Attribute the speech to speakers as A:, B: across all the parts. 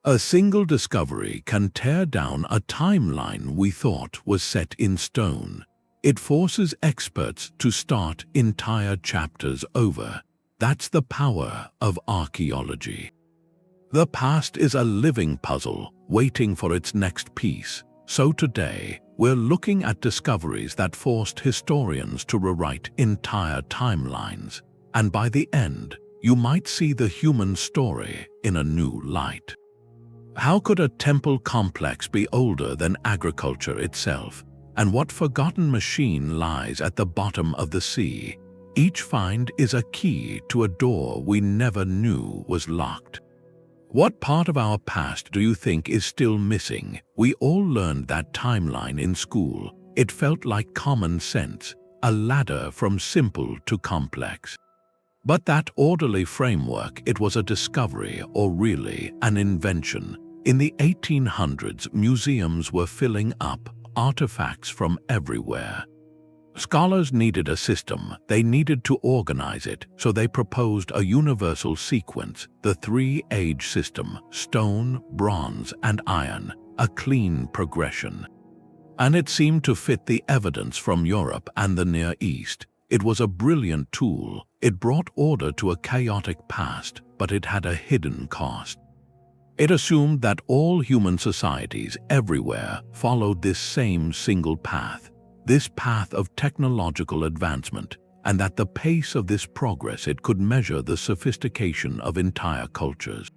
A: A single discovery can tear down a timeline we thought was set in stone. It forces experts to start entire chapters over. That's the power of archaeology. The past is a living puzzle, waiting for its next piece. So today, we're looking at discoveries that forced historians to rewrite entire timelines. And by the end, you might see the human story in a new light. How could a temple complex be older than agriculture itself? And what forgotten machine lies at the bottom of the sea? Each find is a key to a door we never knew was locked. What part of our past do you think is still missing? We all learned that timeline in school. It felt like common sense, a ladder from simple to complex. But that orderly framework, it was a discovery or really an invention. In the 1800s, museums were filling up artifacts from everywhere. Scholars needed a system. They needed to organize it, so they proposed a universal sequence, the three-age system: stone, bronze, and iron, a clean progression. And it seemed to fit the evidence from Europe and the Near East. It was a brilliant tool. It brought order to a chaotic past, but it had a hidden cost. It assumed that all human societies everywhere followed this same single path. This path of technological advancement, and at the pace of this progress it could measure the sophistication of entire cultures.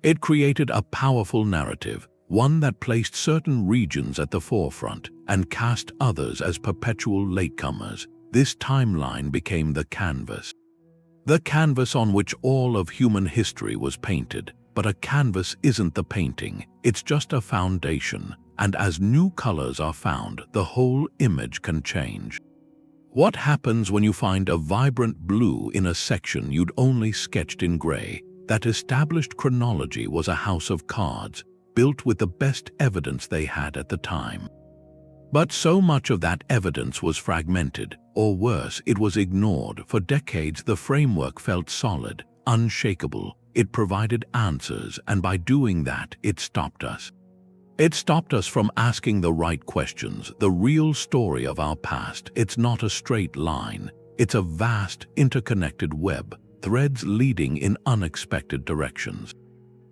A: It created a powerful narrative, one that placed certain regions at the forefront and cast others as perpetual latecomers. This timeline became the canvas. The canvas on which all of human history was painted. But a canvas isn't the painting, it's just a foundation. And as new colors are found, the whole image can change. What happens when you find a vibrant blue in a section you'd only sketched in gray? That established chronology was a house of cards, built with the best evidence they had at the time. But so much of that evidence was fragmented, or worse, it was ignored. For decades, the framework felt solid, unshakable. It provided answers, and by doing that, it stopped us. It stopped us from asking the right questions. The real story of our past, it's not a straight line. It's a vast, interconnected web, threads leading in unexpected directions.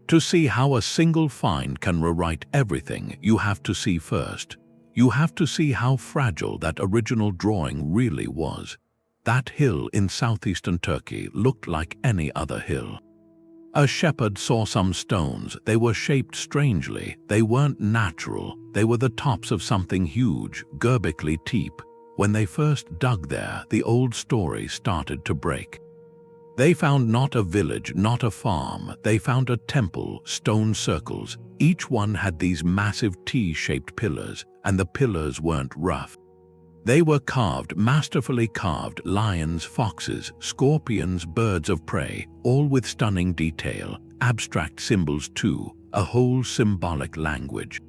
A: To see how a single find can rewrite everything, you have to see first. You have to see how fragile that original drawing really was. That hill in southeastern Turkey looked like any other hill. A shepherd saw some stones. They were shaped strangely. They weren't natural. They were the tops of something huge, Göbekli Tepe. When they first dug there, the old story started to break. They found not a village, not a farm. They found a temple, stone circles. Each one had these massive T-shaped pillars, and the pillars weren't rough. They were carved, masterfully carved, lions, foxes, scorpions, birds of prey, all with stunning detail, abstract symbols too, a whole symbolic language.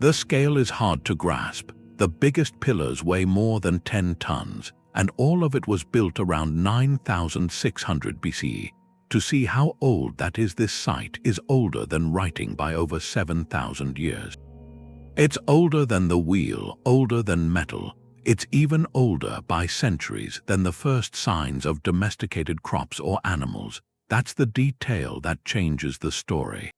A: The scale is hard to grasp. The biggest pillars weigh more than 10 tons, and all of it was built around 9,600 BCE. To see how old that is, this site is older than writing by over 7,000 years. It's older than the wheel, older than metal. It's even older by centuries than the first signs of domesticated crops or animals. That's the detail that changes the story.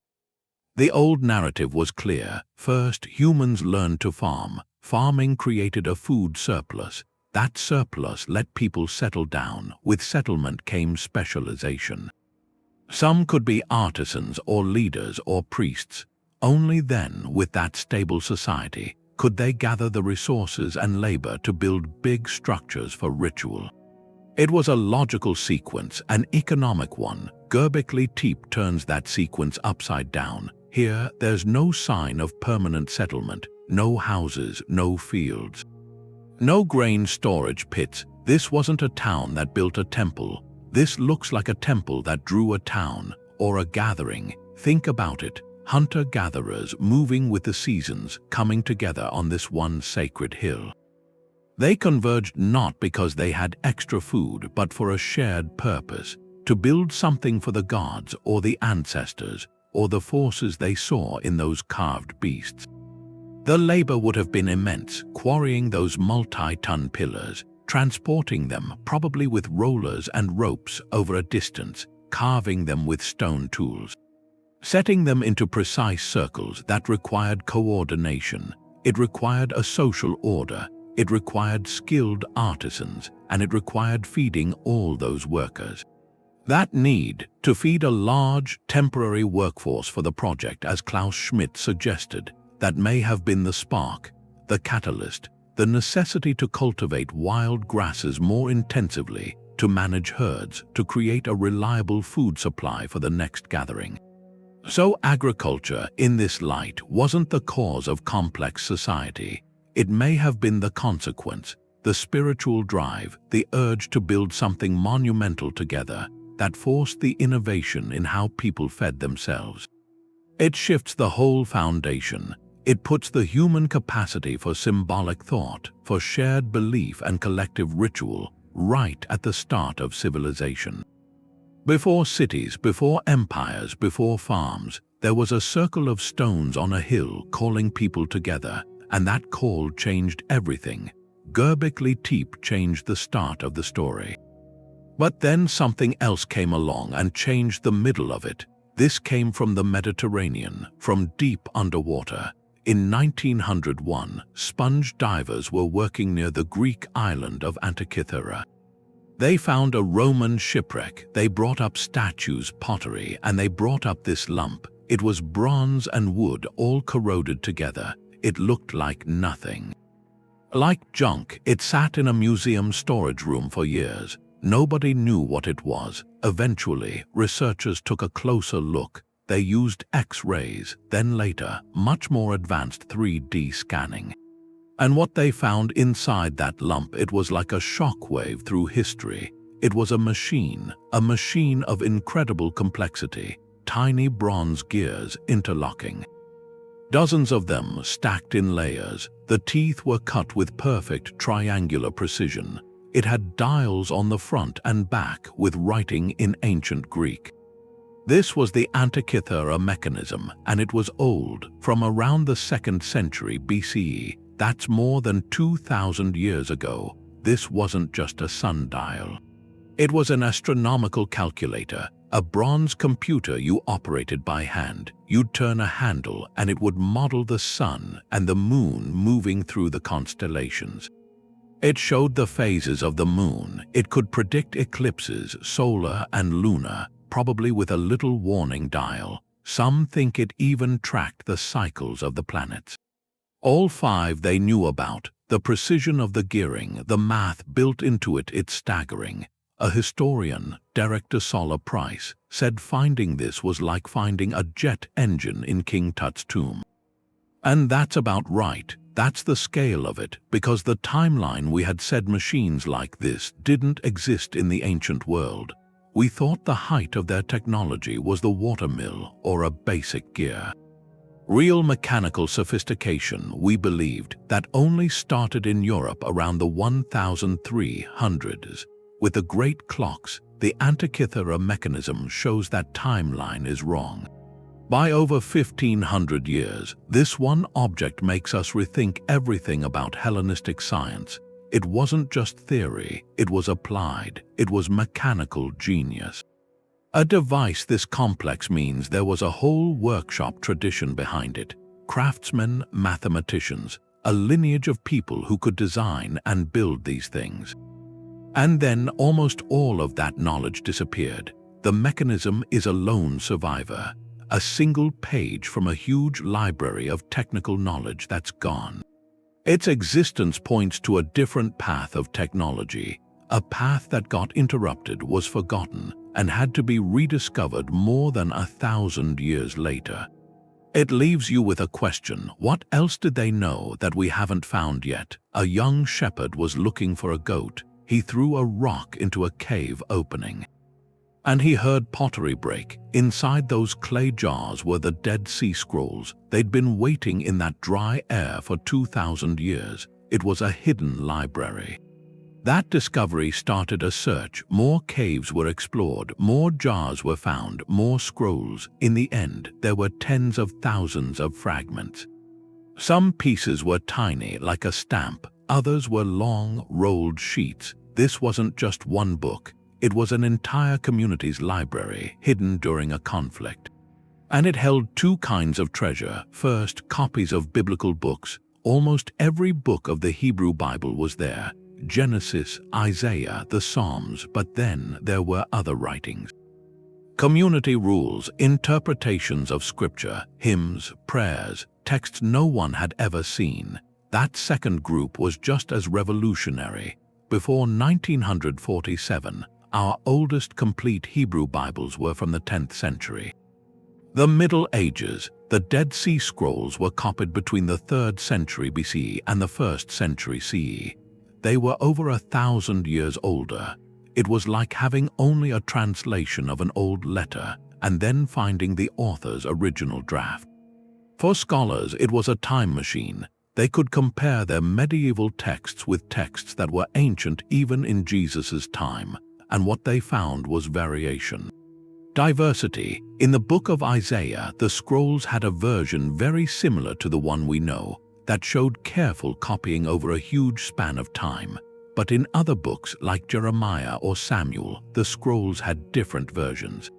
A: The old narrative was clear. First, humans learned to farm. Farming created a food surplus. That surplus let people settle down. With settlement came specialization. Some could be artisans or leaders or priests. Only then, with that stable society, could they gather the resources and labor to build big structures for ritual. It was a logical sequence, an economic one. Göbekli Tepe turns that sequence upside down. Here, there's no sign of permanent settlement, no houses, no fields. No grain storage pits. This wasn't a town that built a temple. This looks like a temple that drew a town, or a gathering. Think about it. Hunter-gatherers moving with the seasons, coming together on this one sacred hill. They converged not because they had extra food, but for a shared purpose, to build something for the gods or the ancestors. or the forces they saw in those carved beasts. The labor would have been immense, quarrying those multi-ton pillars, transporting them probably with rollers and ropes over a distance, carving them with stone tools, setting them into precise circles that required coordination. It required a social order, it required skilled artisans, and it required feeding all those workers. That need to feed a large, temporary workforce for the project, as Klaus Schmidt suggested, that may have been the spark, the catalyst, the necessity to cultivate wild grasses more intensively, to manage herds, to create a reliable food supply for the next gathering. So agriculture, in this light, wasn't the cause of complex society. It may have been the consequence, the spiritual drive, the urge to build something monumental together, that forced the innovation in how people fed themselves. It shifts the whole foundation. It puts the human capacity for symbolic thought, for shared belief and collective ritual, right at the start of civilization. Before cities, before empires, before farms, there was a circle of stones on a hill calling people together, and that call changed everything. Göbekli Tepe changed the start of the story. But then something else came along and changed the middle of it. This came from the Mediterranean, from deep underwater. In 1901, sponge divers were working near the Greek island of Antikythera. They found a Roman shipwreck. They brought up statues, pottery, and they brought up this lump. It was bronze and wood all corroded together. It looked like nothing. Like junk, it sat in a museum storage room for years. Nobody knew what it was. Eventually, researchers took a closer look. They used X-rays, then later, much more advanced 3D scanning. And what they found inside that lump, it was like a shockwave through history. It was a machine of incredible complexity, tiny bronze gears interlocking. Dozens of them stacked in layers. The teeth were cut with perfect triangular precision. It had dials on the front and back with writing in ancient Greek. This was the Antikythera Mechanism, and it was old, from around the 2nd century BCE. That's more than 2,000 years ago. This wasn't just a sundial. It was an astronomical calculator, a bronze computer you operated by hand. You'd turn a handle and it would model the sun and the moon moving through the constellations. It showed the phases of the moon. It could predict eclipses, solar and lunar, probably with a little warning dial. Some think it even tracked the cycles of the planets. All 5 they knew about. The precision of the gearing, the math built into it, it's staggering. A historian, Derek de Solla Price, said finding this was like finding a jet engine in King Tut's tomb. And that's about right. That's the scale of it, because the timeline we had said machines like this didn't exist in the ancient world. We thought the height of their technology was the watermill or a basic gear. Real mechanical sophistication, we believed, that only started in Europe around the 1300s. With the great clocks, the Antikythera Mechanism shows that timeline is wrong. By over 1,500 years, this one object makes us rethink everything about Hellenistic science. It wasn't just theory, it was applied, it was mechanical genius. A device this complex means there was a whole workshop tradition behind it. Craftsmen, mathematicians, a lineage of people who could design and build these things. And then almost all of that knowledge disappeared. The mechanism is a lone survivor, a single page from a huge library of technical knowledge that's gone. Its existence points to a different path of technology, a path that got interrupted, was forgotten, and had to be rediscovered more than 1,000 years later. It leaves you with a question: what else did they know that we haven't found yet? A young shepherd was looking for a goat. He threw a rock into a cave opening, and he heard pottery break. Inside those clay jars were the Dead Sea Scrolls. They'd been waiting in that dry air for 2,000 years. It was a hidden library. That discovery started a search. More caves were explored, more jars were found, more scrolls. In the end, there were tens of thousands of fragments. Some pieces were tiny, like a stamp. Others were long, rolled sheets. This wasn't just one book. It was an entire community's library, hidden during a conflict. And it held two kinds of treasure. First, copies of biblical books. Almost every book of the Hebrew Bible was there. Genesis, Isaiah, the Psalms, but then there were other writings. Community rules, interpretations of scripture, hymns, prayers, texts no one had ever seen. That second group was just as revolutionary. Before 1947, our oldest complete Hebrew Bibles were from the 10th century. The Middle Ages, the Dead Sea Scrolls were copied between the 3rd century BCE and the 1st century CE. They were over 1,000 years older. It was like having only a translation of an old letter and then finding the author's original draft. For scholars, it was a time machine. They could compare their medieval texts with texts that were ancient even in Jesus' time, and what they found was variation. Diversity. In the book of Isaiah, the scrolls had a version very similar to the one we know, that showed careful copying over a huge span of time. But in other books, like Jeremiah or Samuel, the scrolls had different versions.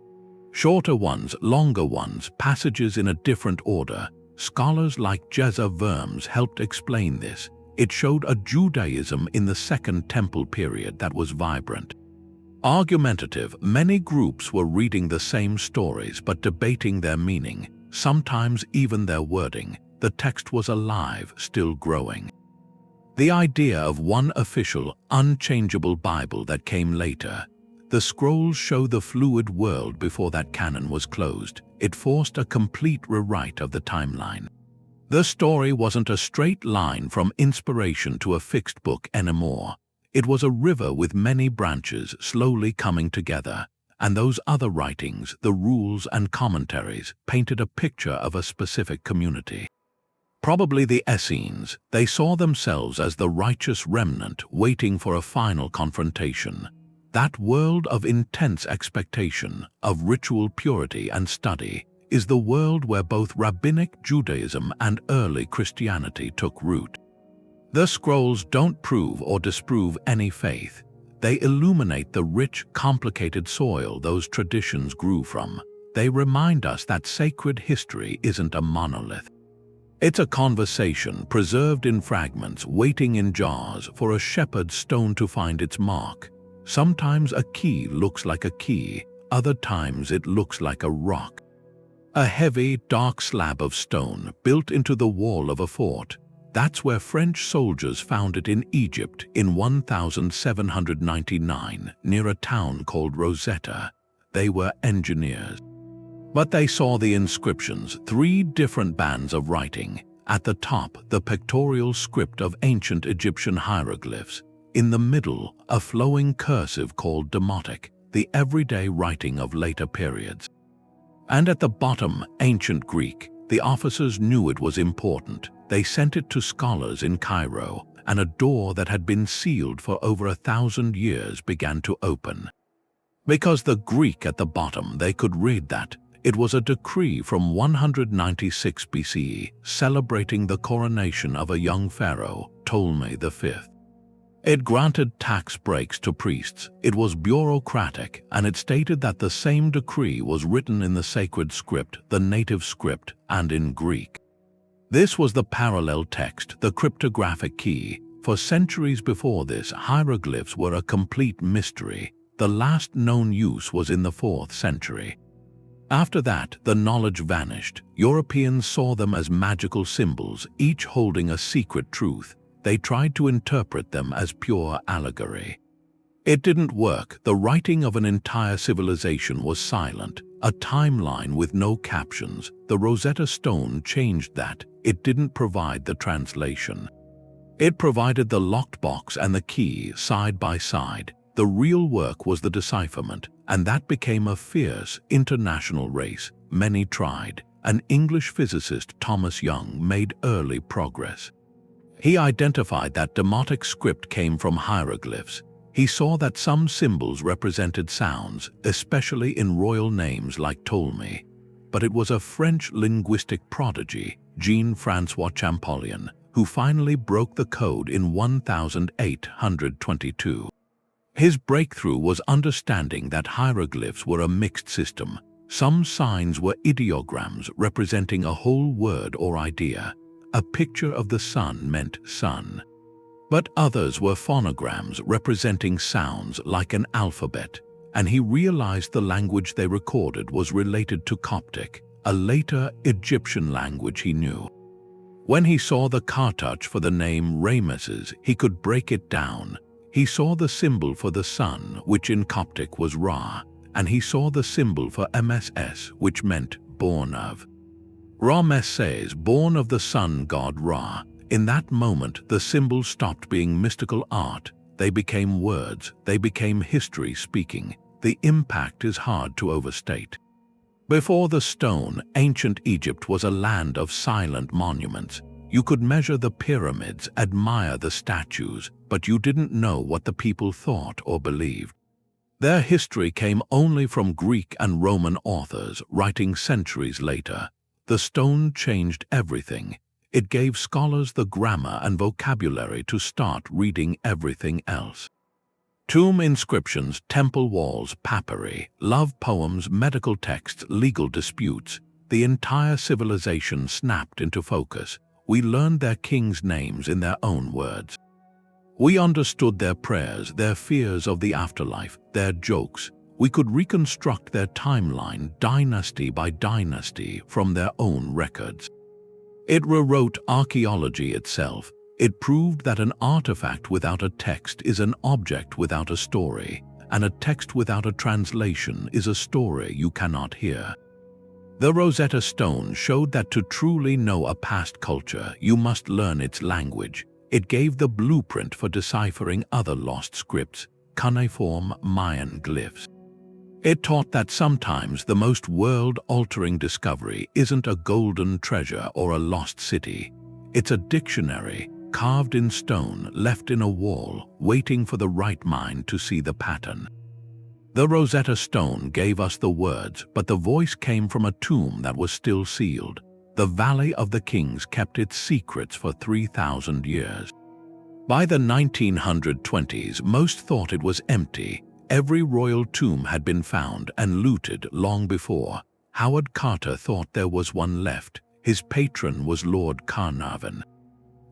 A: Shorter ones, longer ones, passages in a different order. Scholars like Jezza Vermes helped explain this. It showed a Judaism in the Second Temple period that was vibrant. Argumentative, many groups were reading the same stories but debating their meaning, sometimes even their wording. The text was alive, still growing. The idea of one official, unchangeable Bible that came later. The scrolls show the fluid world before that canon was closed. It forced a complete rewrite of the timeline. The story wasn't a straight line from inspiration to a fixed book anymore. It was a river with many branches slowly coming together, and those other writings, the rules and commentaries, painted a picture of a specific community. Probably the Essenes. They saw themselves as the righteous remnant waiting for a final confrontation. That world of intense expectation, of ritual purity and study, is the world where both rabbinic Judaism and early Christianity took root. The scrolls don't prove or disprove any faith. They illuminate the rich, complicated soil those traditions grew from. They remind us that sacred history isn't a monolith. It's a conversation preserved in fragments, waiting in jars for a shepherd's stone to find its mark. Sometimes a key looks like a key, other times it looks like a rock. A heavy, dark slab of stone built into the wall of a fort. That's where French soldiers found it in Egypt in 1799, near a town called Rosetta. They were engineers. But they saw the inscriptions, 3 different bands of writing. At the top, the pictorial script of ancient Egyptian hieroglyphs. In the middle, a flowing cursive called Demotic, the everyday writing of later periods. And at the bottom, ancient Greek. The officers knew it was important. They sent it to scholars in Cairo, and a door that had been sealed for over 1,000 years began to open. Because the Greek at the bottom, they could read that. It was a decree from 196 BCE, celebrating the coronation of a young pharaoh, Ptolemy V. It granted tax breaks to priests. It was bureaucratic, and it stated that the same decree was written in the sacred script, the native script, and in Greek. This was the parallel text, the cryptographic key. For centuries before this, hieroglyphs were a complete mystery. The last known use was in the 4th century. After that, the knowledge vanished. Europeans saw them as magical symbols, each holding a secret truth. They tried to interpret them as pure allegory. It didn't work. The writing of an entire civilization was silent, a timeline with no captions. The Rosetta Stone changed that. It didn't provide the translation. It provided the locked box and the key side by side. The real work was the decipherment, and that became a fierce international race. Many tried. An English physicist, Thomas Young, made early progress. He identified that Demotic script came from hieroglyphs. He saw that some symbols represented sounds, especially in royal names like Ptolemy. But it was a French linguistic prodigy, Jean-François Champollion, who finally broke the code in 1822. His breakthrough was understanding that hieroglyphs were a mixed system. Some signs were ideograms representing a whole word or idea. A picture of the sun meant sun. But others were phonograms representing sounds like an alphabet, and he realized the language they recorded was related to Coptic, a later Egyptian language he knew. When he saw the cartouche for the name Ramesses, he could break it down. He saw the symbol for the sun, which in Coptic was Ra, and he saw the symbol for MSS, which meant born of. Ramesses, born of the sun god Ra. In that moment, the symbols stopped being mystical art. They became words, they became history speaking. The impact is hard to overstate. Before the stone, ancient Egypt was a land of silent monuments. You could measure the pyramids, admire the statues, but you didn't know what the people thought or believed. Their history came only from Greek and Roman authors writing centuries later. The stone changed everything. It gave scholars the grammar and vocabulary to start reading everything else. Tomb inscriptions, temple walls, papyri, love poems, medical texts, legal disputes. The entire civilization snapped into focus. We learned their kings' names in their own words. We understood their prayers, their fears of the afterlife, their jokes. We could reconstruct their timeline dynasty by dynasty from their own records. It rewrote archaeology itself. It proved that an artifact without a text is an object without a story, and a text without a translation is a story you cannot hear. The Rosetta Stone showed that to truly know a past culture, you must learn its language. It gave the blueprint for deciphering other lost scripts, cuneiform Mayan glyphs. It taught that sometimes the most world-altering discovery isn't a golden treasure or a lost city. It's a dictionary, carved in stone, left in a wall, waiting for the right mind to see the pattern. The Rosetta Stone gave us the words, but the voice came from a tomb that was still sealed. The Valley of the Kings kept its secrets for 3,000 years. By the 1920s, most thought it was empty. Every royal tomb had been found and looted long before. Howard Carter thought there was one left. His patron was Lord Carnarvon.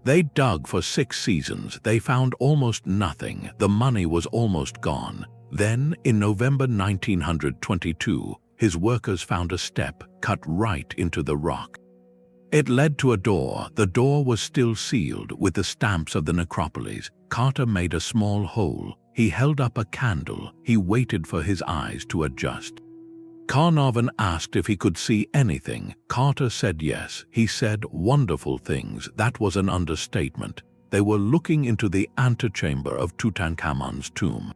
A: They dug for 6 seasons. They found almost nothing. The money was almost gone. Then, in November 1922, his workers found a step cut right into the rock. It led to a door. The door was still sealed with the stamps of the necropolis. Carter made a small hole. He held up a candle. He waited for his eyes to adjust. Carnarvon asked if he could see anything. Carter said yes. He said wonderful things. That was an understatement. They were looking into the antechamber of Tutankhamun's tomb.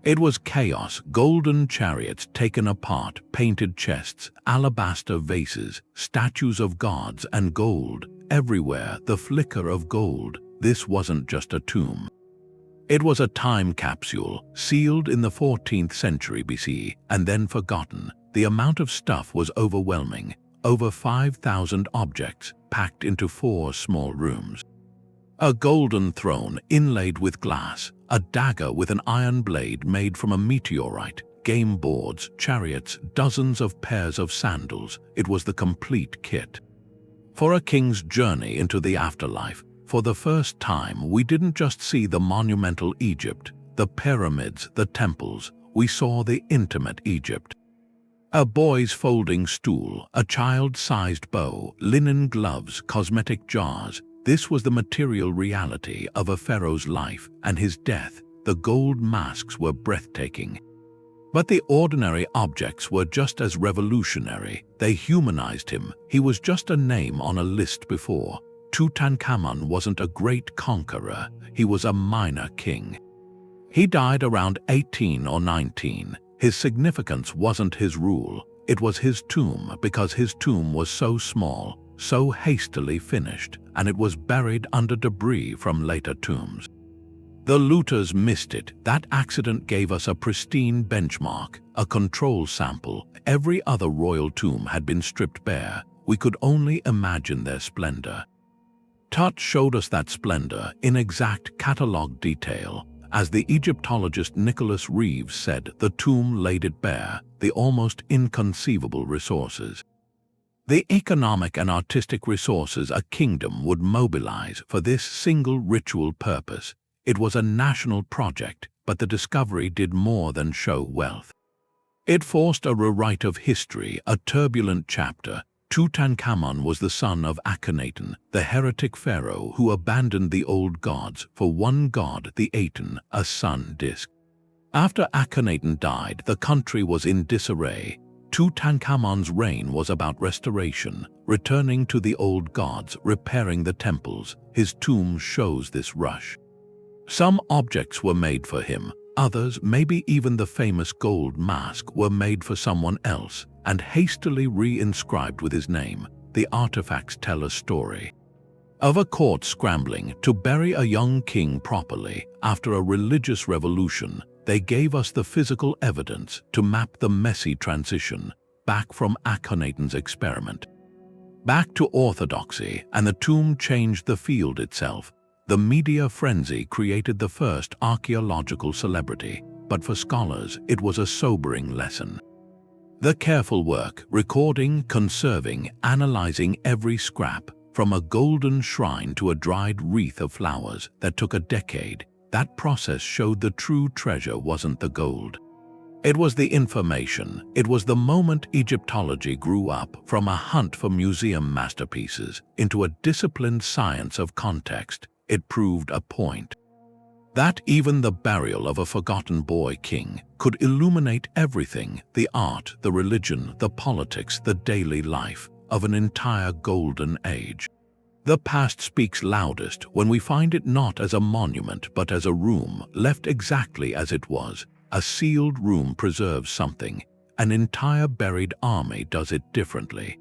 A: It was chaos, golden chariots taken apart, painted chests, alabaster vases, statues of gods and gold. Everywhere, the flicker of gold. This wasn't just a tomb. It was a time capsule, sealed in the 14th century BC and then forgotten. The amount of stuff was overwhelming. Over 5,000 objects packed into 4 small rooms. A golden throne inlaid with glass, a dagger with an iron blade made from a meteorite, game boards, chariots, dozens of pairs of sandals. It was the complete kit. For a king's journey into the afterlife, for the first time, we didn't just see the monumental Egypt, the pyramids, the temples. We saw the intimate Egypt. A boy's folding stool, a child-sized bow, linen gloves, cosmetic jars. This was the material reality of a pharaoh's life and his death. The gold masks were breathtaking. But the ordinary objects were just as revolutionary. They humanized him. He was just a name on a list before. Tutankhamun wasn't a great conqueror. He was a minor king. He died around 18 or 19. His significance wasn't his rule. It was his tomb, because his tomb was so small, so hastily finished, and it was buried under debris from later tombs. The looters missed it. That accident gave us a pristine benchmark, a control sample. Every other royal tomb had been stripped bare. We could only imagine their splendor. Tut showed us that splendor in exact catalogue detail. As the Egyptologist Nicholas Reeves said, the tomb laid it bare, the almost inconceivable resources. The economic and artistic resources a kingdom would mobilize for this single ritual purpose. It was a national project, but the discovery did more than show wealth. It forced a rewrite of history, a turbulent chapter. Tutankhamun was the son of Akhenaten, the heretic pharaoh who abandoned the old gods for one god, the Aten, a sun disk. After Akhenaten died, the country was in disarray. Tutankhamun's reign was about restoration, returning to the old gods, repairing the temples. His tomb shows this rush. Some objects were made for him, others, maybe even the famous gold mask, were made for someone else and hastily re-inscribed with his name. The artifacts tell a story of a court scrambling to bury a young king properly. After a religious revolution, they gave us the physical evidence to map the messy transition back from Akhenaten's experiment, back to orthodoxy, and the tomb changed the field itself. The media frenzy created the first archaeological celebrity, but for scholars it was a sobering lesson. The careful work, recording, conserving, analyzing every scrap, from a golden shrine to a dried wreath of flowers, that took a decade. That process showed the true treasure wasn't the gold. It was the information. It was the moment Egyptology grew up from a hunt for museum masterpieces into a disciplined science of context. It proved a point. That even the burial of a forgotten boy king could illuminate everything, the art, the religion, the politics, the daily life of an entire golden age. The past speaks loudest when we find it not as a monument but as a room left exactly as it was. A sealed room preserves something. An entire buried army does it differently.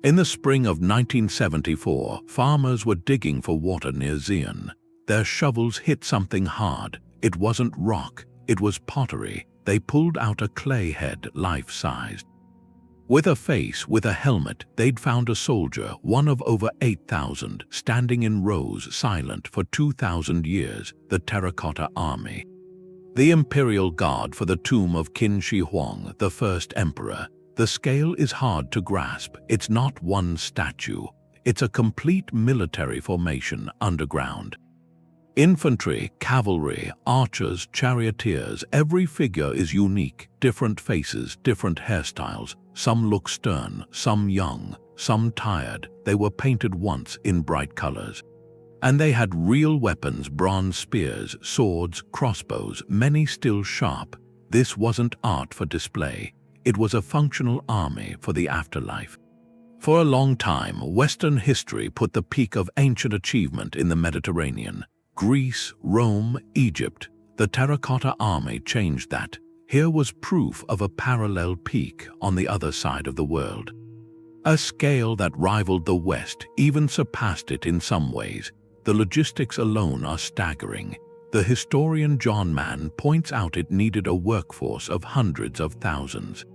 A: In the spring of 1974, farmers were digging for water near Zion. Their shovels hit something hard. It wasn't rock, it was pottery. They pulled out a clay head, life-sized. With a face, with a helmet, they'd found a soldier, one of over 8,000, standing in rows, silent for 2,000 years, the Terracotta Army. The imperial guard for the tomb of Qin Shi Huang, the first emperor. The scale is hard to grasp. It's not one statue. It's a complete military formation underground. Infantry, cavalry, archers, charioteers, every figure is unique. Different faces, different hairstyles. Some look stern, some young, some tired. They were painted once in bright colors. And they had real weapons, bronze spears, swords, crossbows, many still sharp. This wasn't art for display. It was a functional army for the afterlife. For a long time, Western history put the peak of ancient achievement in the Mediterranean. Greece, Rome, Egypt. The Terracotta Army changed that. Here was proof of a parallel peak on the other side of the world. A scale that rivaled the West, even surpassed it in some ways. The logistics alone are staggering. The historian John Mann points out it needed a workforce of hundreds of thousands.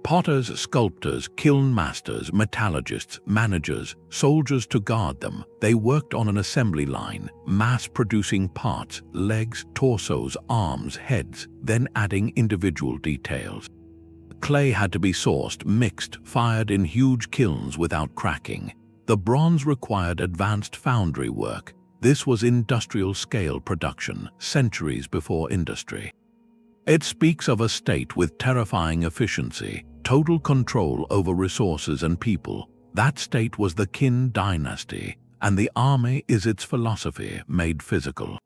A: Potters, sculptors, kiln masters, metallurgists, managers, soldiers to guard them. They worked on an assembly line, mass-producing parts, legs, torsos, arms, heads, then adding individual details. Clay had to be sourced, mixed, fired in huge kilns without cracking. The bronze required advanced foundry work. This was industrial-scale production, centuries before industry. It speaks of a state with terrifying efficiency, total control over resources and people. That state was the Qin dynasty, and the army is its philosophy made physical.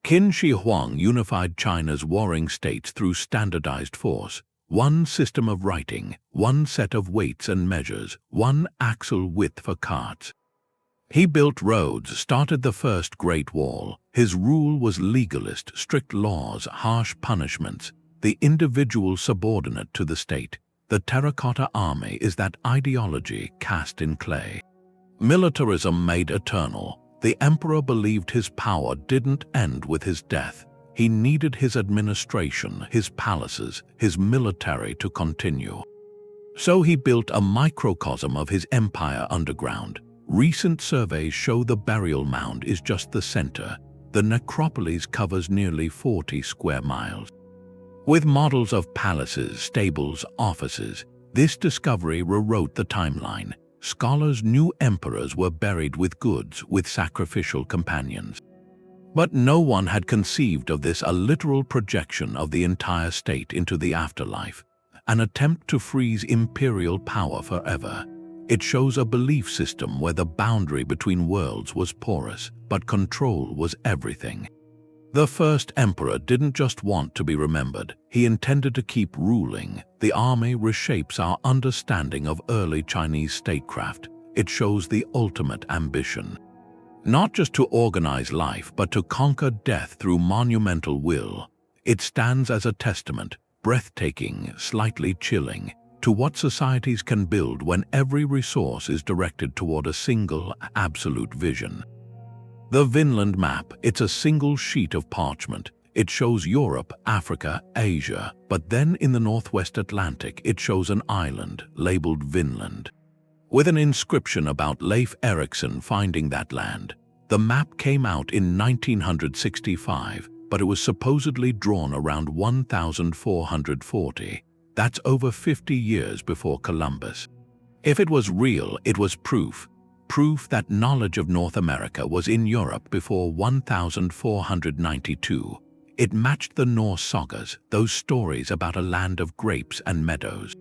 A: Qin Shi Huang unified China's warring states through standardized force. One system of writing, one set of weights and measures, one axle width for carts. He built roads, started the first Great Wall. His rule was legalist, strict laws, harsh punishments, the individual subordinate to the state. The Terracotta Army is that ideology cast in clay. Militarism made eternal. The emperor believed his power didn't end with his death. He needed his administration, his palaces, his military to continue. So he built a microcosm of his empire underground. Recent surveys show the burial mound is just the center. The necropolis covers nearly 40 square miles. With models of palaces, stables, offices, this discovery rewrote the timeline. Scholars knew emperors were buried with goods, with sacrificial companions. But no one had conceived of this a literal projection of the entire state into the afterlife, an attempt to freeze imperial power forever. It shows a belief system where the boundary between worlds was porous, but control was everything. The first emperor didn't just want to be remembered, he intended to keep ruling. The army reshapes our understanding of early Chinese statecraft. It shows the ultimate ambition. Not just to organize life, but to conquer death through monumental will. It stands as a testament, breathtaking, slightly chilling, to what societies can build when every resource is directed toward a single, absolute vision. The Vinland map, it's a single sheet of parchment. It shows Europe, Africa, Asia, but then in the Northwest Atlantic it shows an island labeled Vinland, with an inscription about Leif Erikson finding that land. The map came out in 1965, but it was supposedly drawn around 1440. That's over 50 years before Columbus. If it was real, it was proof that knowledge of North America was in Europe before 1492. It matched the Norse sagas, those stories about a land of grapes and meadows.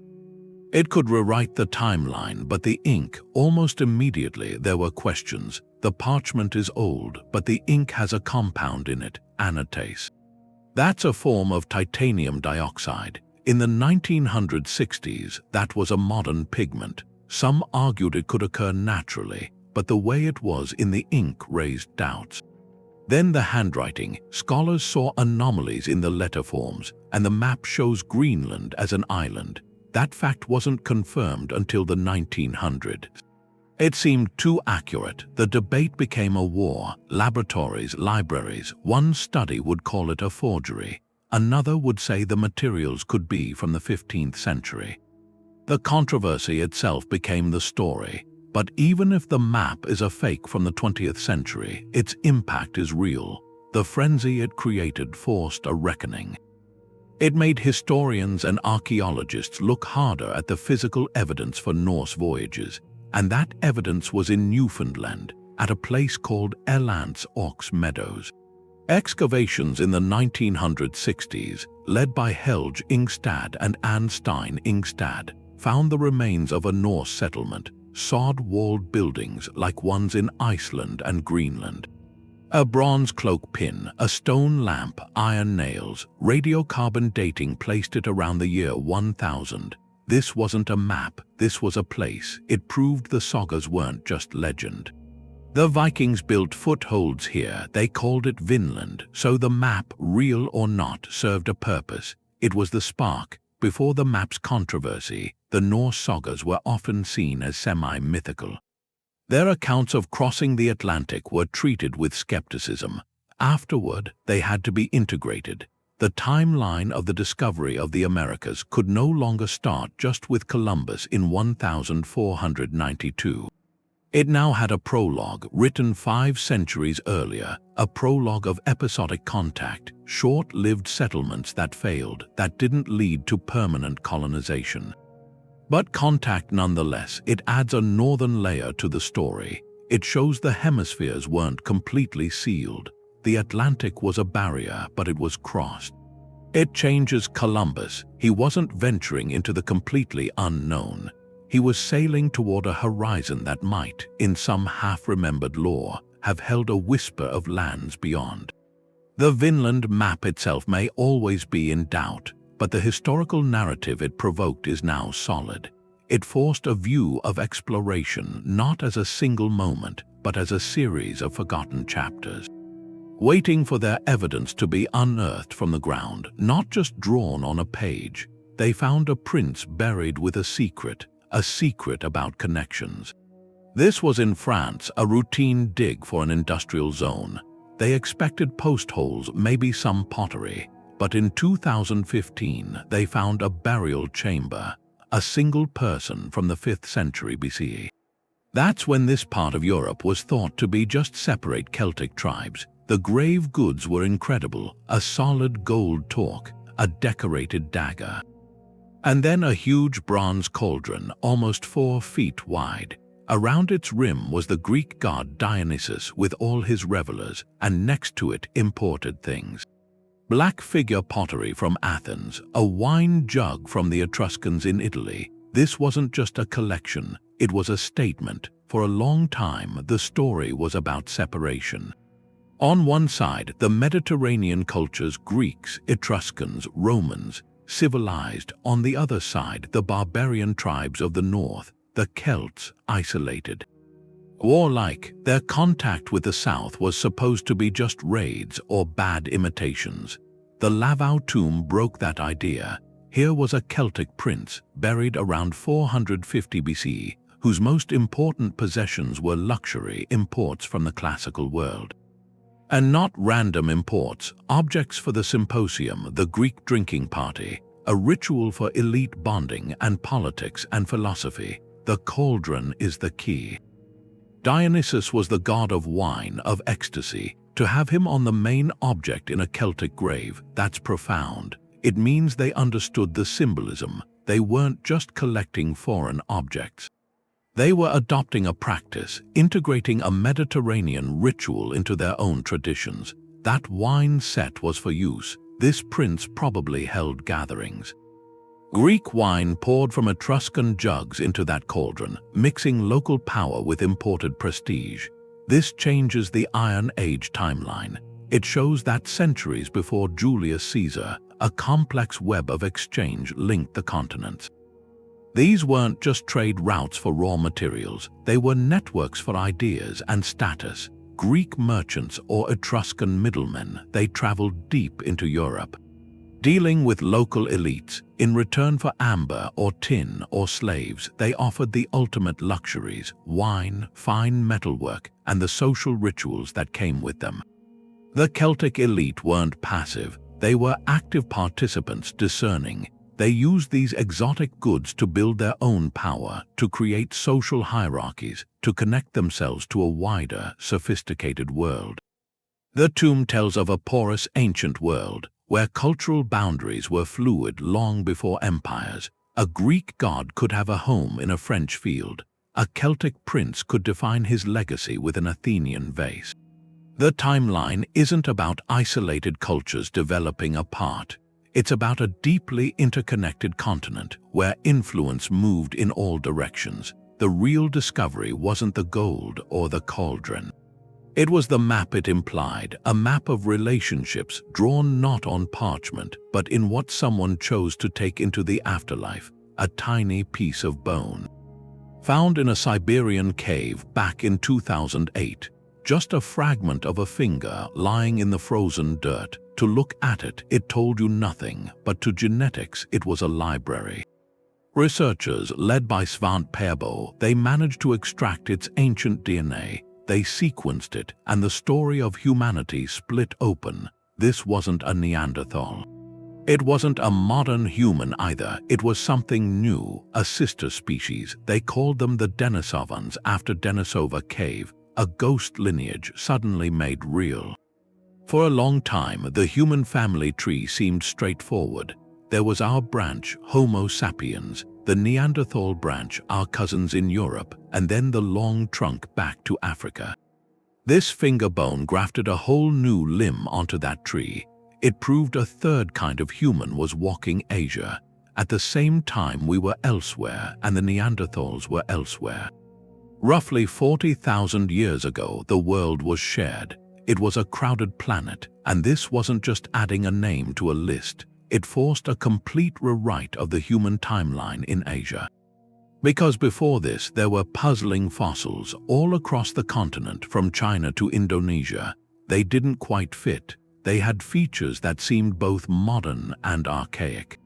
A: It could rewrite the timeline, but the ink, almost immediately there were questions. The parchment is old, but the ink has a compound in it, anatase. That's a form of titanium dioxide. In the 1960s, that was a modern pigment. Some argued it could occur naturally, but the way it was in the ink raised doubts. Then the handwriting. Scholars saw anomalies in the letter forms, and the map shows Greenland as an island. That fact wasn't confirmed until the 1900s. It seemed too accurate. The debate became a war. Laboratories, libraries. One study would call it a forgery. Another would say the materials could be from the 15th century. The controversy itself became the story. But even if the map is a fake from the 20th century, its impact is real. The frenzy it created forced a reckoning. It made historians and archaeologists look harder at the physical evidence for Norse voyages, and that evidence was in Newfoundland, at a place called Elance Ox Meadows. Excavations in the 1960s, led by Helge Ingstad and Anne Stein Ingstad, found the remains of a Norse settlement, sod-walled buildings like ones in Iceland and Greenland. A bronze cloak pin, a stone lamp, iron nails, radiocarbon dating placed it around the year 1000. This wasn't a map, this was a place. It proved the sagas weren't just legend. The Vikings built footholds here. They called it Vinland, so the map, real or not, served a purpose. It was the spark. Before the map's controversy, the Norse sagas were often seen as semi-mythical. Their accounts of crossing the Atlantic were treated with skepticism. Afterward, they had to be integrated. The timeline of the discovery of the Americas could no longer start just with Columbus in 1492. It now had a prologue written 5 centuries earlier, a prologue of episodic contact, short-lived settlements that failed, that didn't lead to permanent colonization. But contact nonetheless. It adds a northern layer to the story. It shows the hemispheres weren't completely sealed. The Atlantic was a barrier, but it was crossed. It changes Columbus. He wasn't venturing into the completely unknown. He was sailing toward a horizon that might, in some half-remembered lore, have held a whisper of lands beyond. The Vinland map itself may always be in doubt, but the historical narrative it provoked is now solid. It forced a view of exploration not as a single moment, but as a series of forgotten chapters, waiting for their evidence to be unearthed from the ground, not just drawn on a page. They found a prince buried with a secret about connections. This was in France a routine dig for an industrial zone. They expected post holes, maybe some pottery, but in 2015 they found a burial chamber, a single person from the 5th century BCE. That's when this part of Europe was thought to be just separate Celtic tribes. The grave goods were incredible, a solid gold torque, a decorated dagger, and then a huge bronze cauldron almost 4 feet wide. Around its rim was the Greek god Dionysus with all his revelers, and next to it imported things. Black figure pottery from Athens, a wine jug from the Etruscans in Italy. This wasn't just a collection, it was a statement. For a long time, the story was about separation. On one side, the Mediterranean cultures, Greeks, Etruscans, Romans, civilized. On the other side, the barbarian tribes of the north, the Celts, isolated. Warlike, their contact with the south was supposed to be just raids or bad imitations. The Lavau tomb broke that idea. Here was a Celtic prince, buried around 450 BC, whose most important possessions were luxury imports from the classical world. And not random imports, objects for the symposium, the Greek drinking party, a ritual for elite bonding and politics and philosophy. The cauldron is the key. Dionysus was the god of wine, of ecstasy. To have him on the main object in a Celtic grave, that's profound. It means they understood the symbolism. They weren't just collecting foreign objects. They were adopting a practice, integrating a Mediterranean ritual into their own traditions. That wine set was for use. This prince probably held gatherings. Greek wine poured from Etruscan jugs into that cauldron, mixing local power with imported prestige. This changes the Iron Age timeline. It shows that centuries before Julius Caesar, a complex web of exchange linked the continents. These weren't just trade routes for raw materials, they were networks for ideas and status. Greek merchants or Etruscan middlemen, they traveled deep into Europe, dealing with local elites. In return for amber or tin or slaves, they offered the ultimate luxuries, wine, fine metalwork, and the social rituals that came with them. The Celtic elite weren't passive, they were active participants, discerning. They used these exotic goods to build their own power, to create social hierarchies, to connect themselves to a wider, sophisticated world. The tomb tells of a porous ancient world, where cultural boundaries were fluid long before empires. A Greek god could have a home in a French field. A Celtic prince could define his legacy with an Athenian vase. The timeline isn't about isolated cultures developing apart. It's about a deeply interconnected continent where influence moved in all directions. The real discovery wasn't the gold or the cauldron. It was the map it implied, a map of relationships drawn not on parchment, but in what someone chose to take into the afterlife, a tiny piece of bone. Found in a Siberian cave back in 2008, just a fragment of a finger lying in the frozen dirt. To look at it, it told you nothing, but to genetics, it was a library. Researchers, led by Svante Pääbo, they managed to extract its ancient DNA. They sequenced it, and the story of humanity split open. This wasn't a Neanderthal. It wasn't a modern human either. It was something new, a sister species. They called them the Denisovans after Denisova Cave, a ghost lineage suddenly made real. For a long time, the human family tree seemed straightforward. There was our branch, Homo sapiens, the Neanderthal branch, our cousins in Europe, and then the long trunk back to Africa. This finger bone grafted a whole new limb onto that tree. It proved a third kind of human was walking Asia. At the same time, we were elsewhere, and the Neanderthals were elsewhere. Roughly 40,000 years ago, the world was shared. It was a crowded planet, and this wasn't just adding a name to a list. It forced a complete rewrite of the human timeline in Asia. Because before this, there were puzzling fossils all across the continent from China to Indonesia. They didn't quite fit. They had features that seemed both modern and archaic.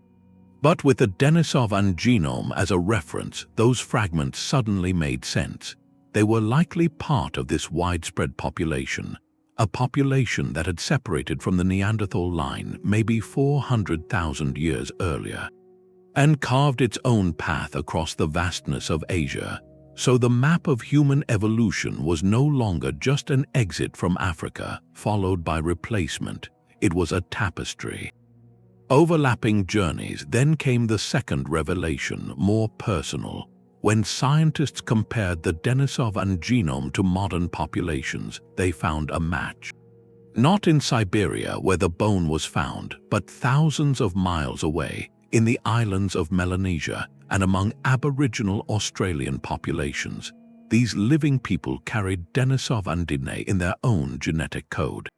A: But with the Denisovan genome as a reference, those fragments suddenly made sense. They were likely part of this widespread population, a population that had separated from the Neanderthal line maybe 400,000 years earlier, and carved its own path across the vastness of Asia. So the map of human evolution was no longer just an exit from Africa, followed by replacement. It was a tapestry. Overlapping journeys. Then came the second revelation, more personal. When scientists compared the Denisovan genome to modern populations, they found a match. Not in Siberia where the bone was found, but thousands of miles away, in the islands of Melanesia and among Aboriginal Australian populations. These living people carried Denisovan DNA in their own genetic code.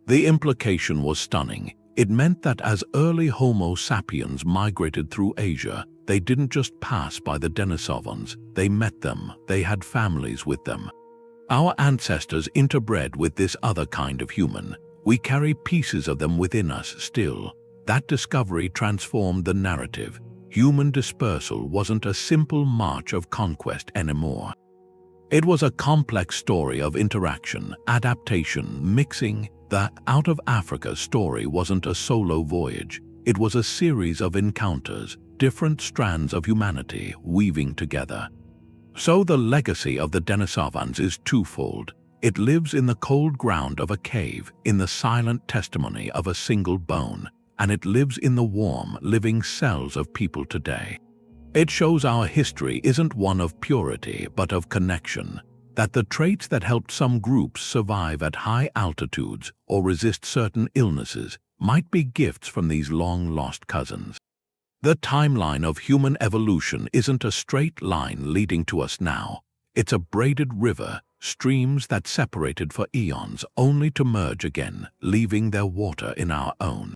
A: The implication was stunning. It meant that as early Homo sapiens migrated through Asia, they didn't just pass by the Denisovans, they met them, they had families with them. Our ancestors interbred with this other kind of human. We carry pieces of them within us still. That discovery transformed the narrative. Human dispersal wasn't a simple march of conquest anymore. It was a complex story of interaction, adaptation, mixing. The Out of Africa story wasn't a solo voyage. It was a series of encounters, different strands of humanity weaving together. So the legacy of the Denisovans is twofold. It lives in the cold ground of a cave, in the silent testimony of a single bone, and it lives in the warm, living cells of people today. It shows our history isn't one of purity, but of connection, that the traits that helped some groups survive at high altitudes or resist certain illnesses might be gifts from these long-lost cousins. The timeline of human evolution isn't a straight line leading to us now. It's a braided river, streams that separated for eons only to merge again, leaving their water in our own.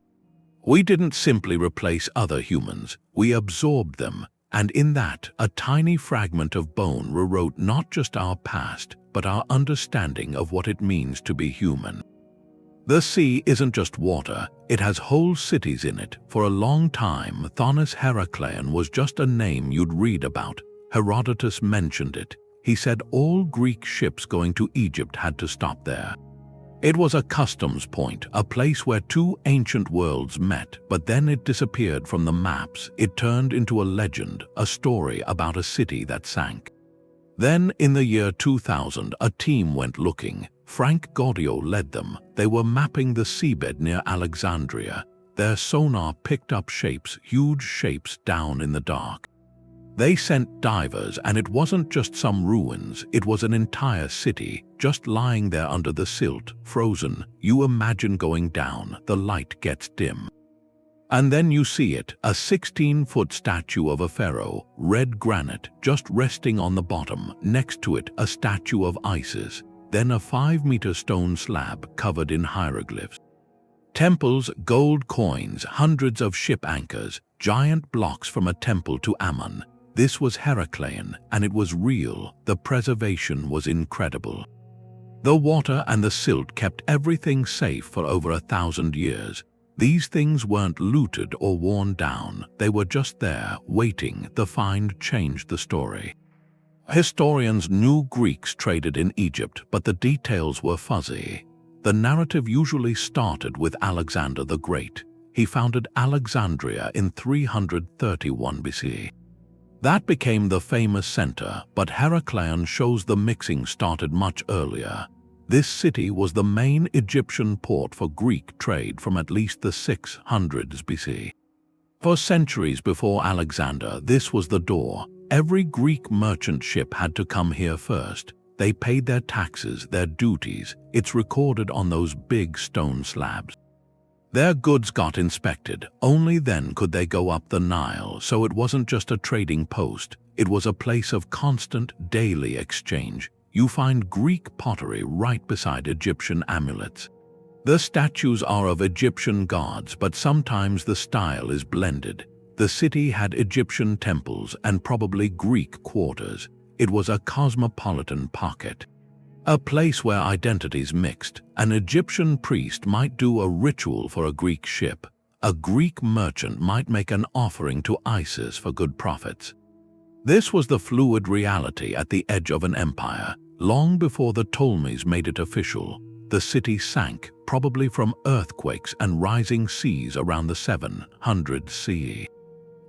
A: We didn't simply replace other humans, we absorbed them, and in that, a tiny fragment of bone rewrote not just our past, but our understanding of what it means to be human. The sea isn't just water, it has whole cities in it. For a long time, Thonis-Heracleion was just a name you'd read about. Herodotus mentioned it. He said all Greek ships going to Egypt had to stop there. It was a customs point, a place where two ancient worlds met, but then it disappeared from the maps. It turned into a legend, a story about a city that sank. Then, in the year 2000, a team went looking. Frank Gaudio led them. They were mapping the seabed near Alexandria. Their sonar picked up shapes, huge shapes down in the dark. They sent divers, and it wasn't just some ruins, it was an entire city, just lying there under the silt, frozen. You imagine going down, the light gets dim. And then you see it, a 16-foot statue of a pharaoh, red granite, just resting on the bottom. Next to it, a statue of Isis. Then a 5-meter stone slab covered in hieroglyphs. Temples, gold coins, hundreds of ship anchors, giant blocks from a temple to Ammon. This was Heracleion, and it was real. The preservation was incredible. The water and the silt kept everything safe for over 1,000 years. These things weren't looted or worn down. They were just there, waiting. The find changed the story. Historians knew Greeks traded in Egypt, but the details were fuzzy. The narrative usually started with Alexander the Great. He founded Alexandria in 331 BC. That became the famous center, but Heracleion shows the mixing started much earlier. This city was the main Egyptian port for Greek trade from at least the 600s BC. For centuries before Alexander, this was the door. Every Greek merchant ship had to come here first. They paid their taxes, their duties. It's recorded on those big stone slabs. Their goods got inspected. Only then could they go up the Nile, so it wasn't just a trading post. It was a place of constant, daily exchange. You find Greek pottery right beside Egyptian amulets. The statues are of Egyptian gods, but sometimes the style is blended. The city had Egyptian temples and probably Greek quarters. It was a cosmopolitan pocket. A place where identities mixed. An Egyptian priest might do a ritual for a Greek ship. A Greek merchant might make an offering to Isis for good profits. This was the fluid reality at the edge of an empire. Long before the Ptolemies made it official, the city sank, probably from earthquakes and rising seas around the 700 CE.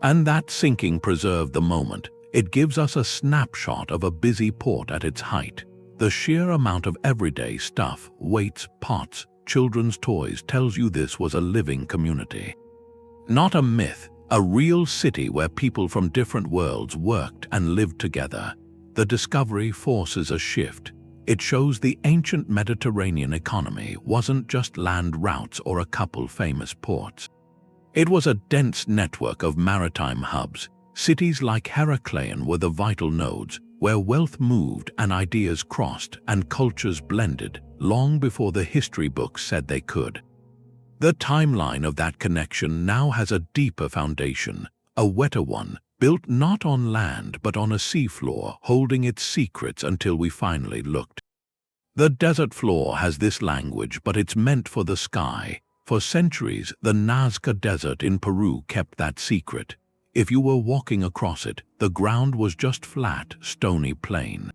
A: And that sinking preserved the moment. It gives us a snapshot of a busy port at its height. The sheer amount of everyday stuff, weights, pots, children's toys tells you this was a living community. Not a myth, a real city where people from different worlds worked and lived together. The discovery forces a shift. It shows the ancient Mediterranean economy wasn't just land routes or a couple famous ports. It was a dense network of maritime hubs. Cities like Heracleion were the vital nodes, where wealth moved and ideas crossed and cultures blended, long before the history books said they could. The timeline of that connection now has a deeper foundation, a wetter one, built not on land but on a seafloor, holding its secrets until we finally looked. The desert floor has this language, but it's meant for the sky. For centuries, the Nazca Desert in Peru kept that secret. If you were walking across it, the ground was just flat, stony plain.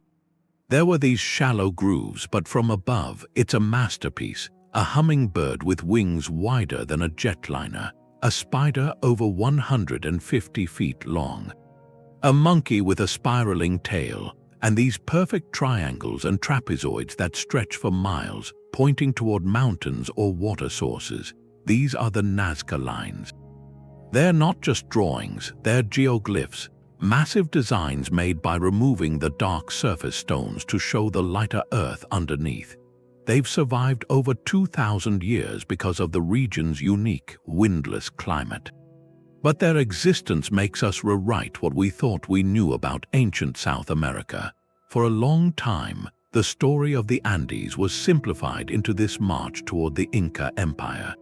A: There were these shallow grooves, but from above, it's a masterpiece. A hummingbird with wings wider than a jetliner, a spider over 150 feet long, a monkey with a spiraling tail, and these perfect triangles and trapezoids that stretch for miles, pointing toward mountains or water sources. These are the Nazca Lines. They're not just drawings, they're geoglyphs, massive designs made by removing the dark surface stones to show the lighter earth underneath. They've survived over 2,000 years because of the region's unique, windless climate. But their existence makes us rewrite what we thought we knew about ancient South America. For a long time, the story of the Andes was simplified into this march toward the Inca Empire.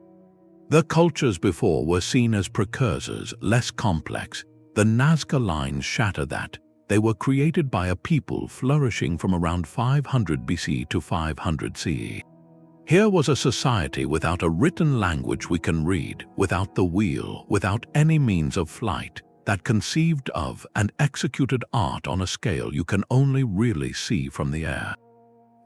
A: The cultures before were seen as precursors, less complex. The Nazca Lines shatter that. They were created by a people flourishing from around 500 BC to 500 CE. Here was a society without a written language we can read, without the wheel, without any means of flight, that conceived of and executed art on a scale you can only really see from the air.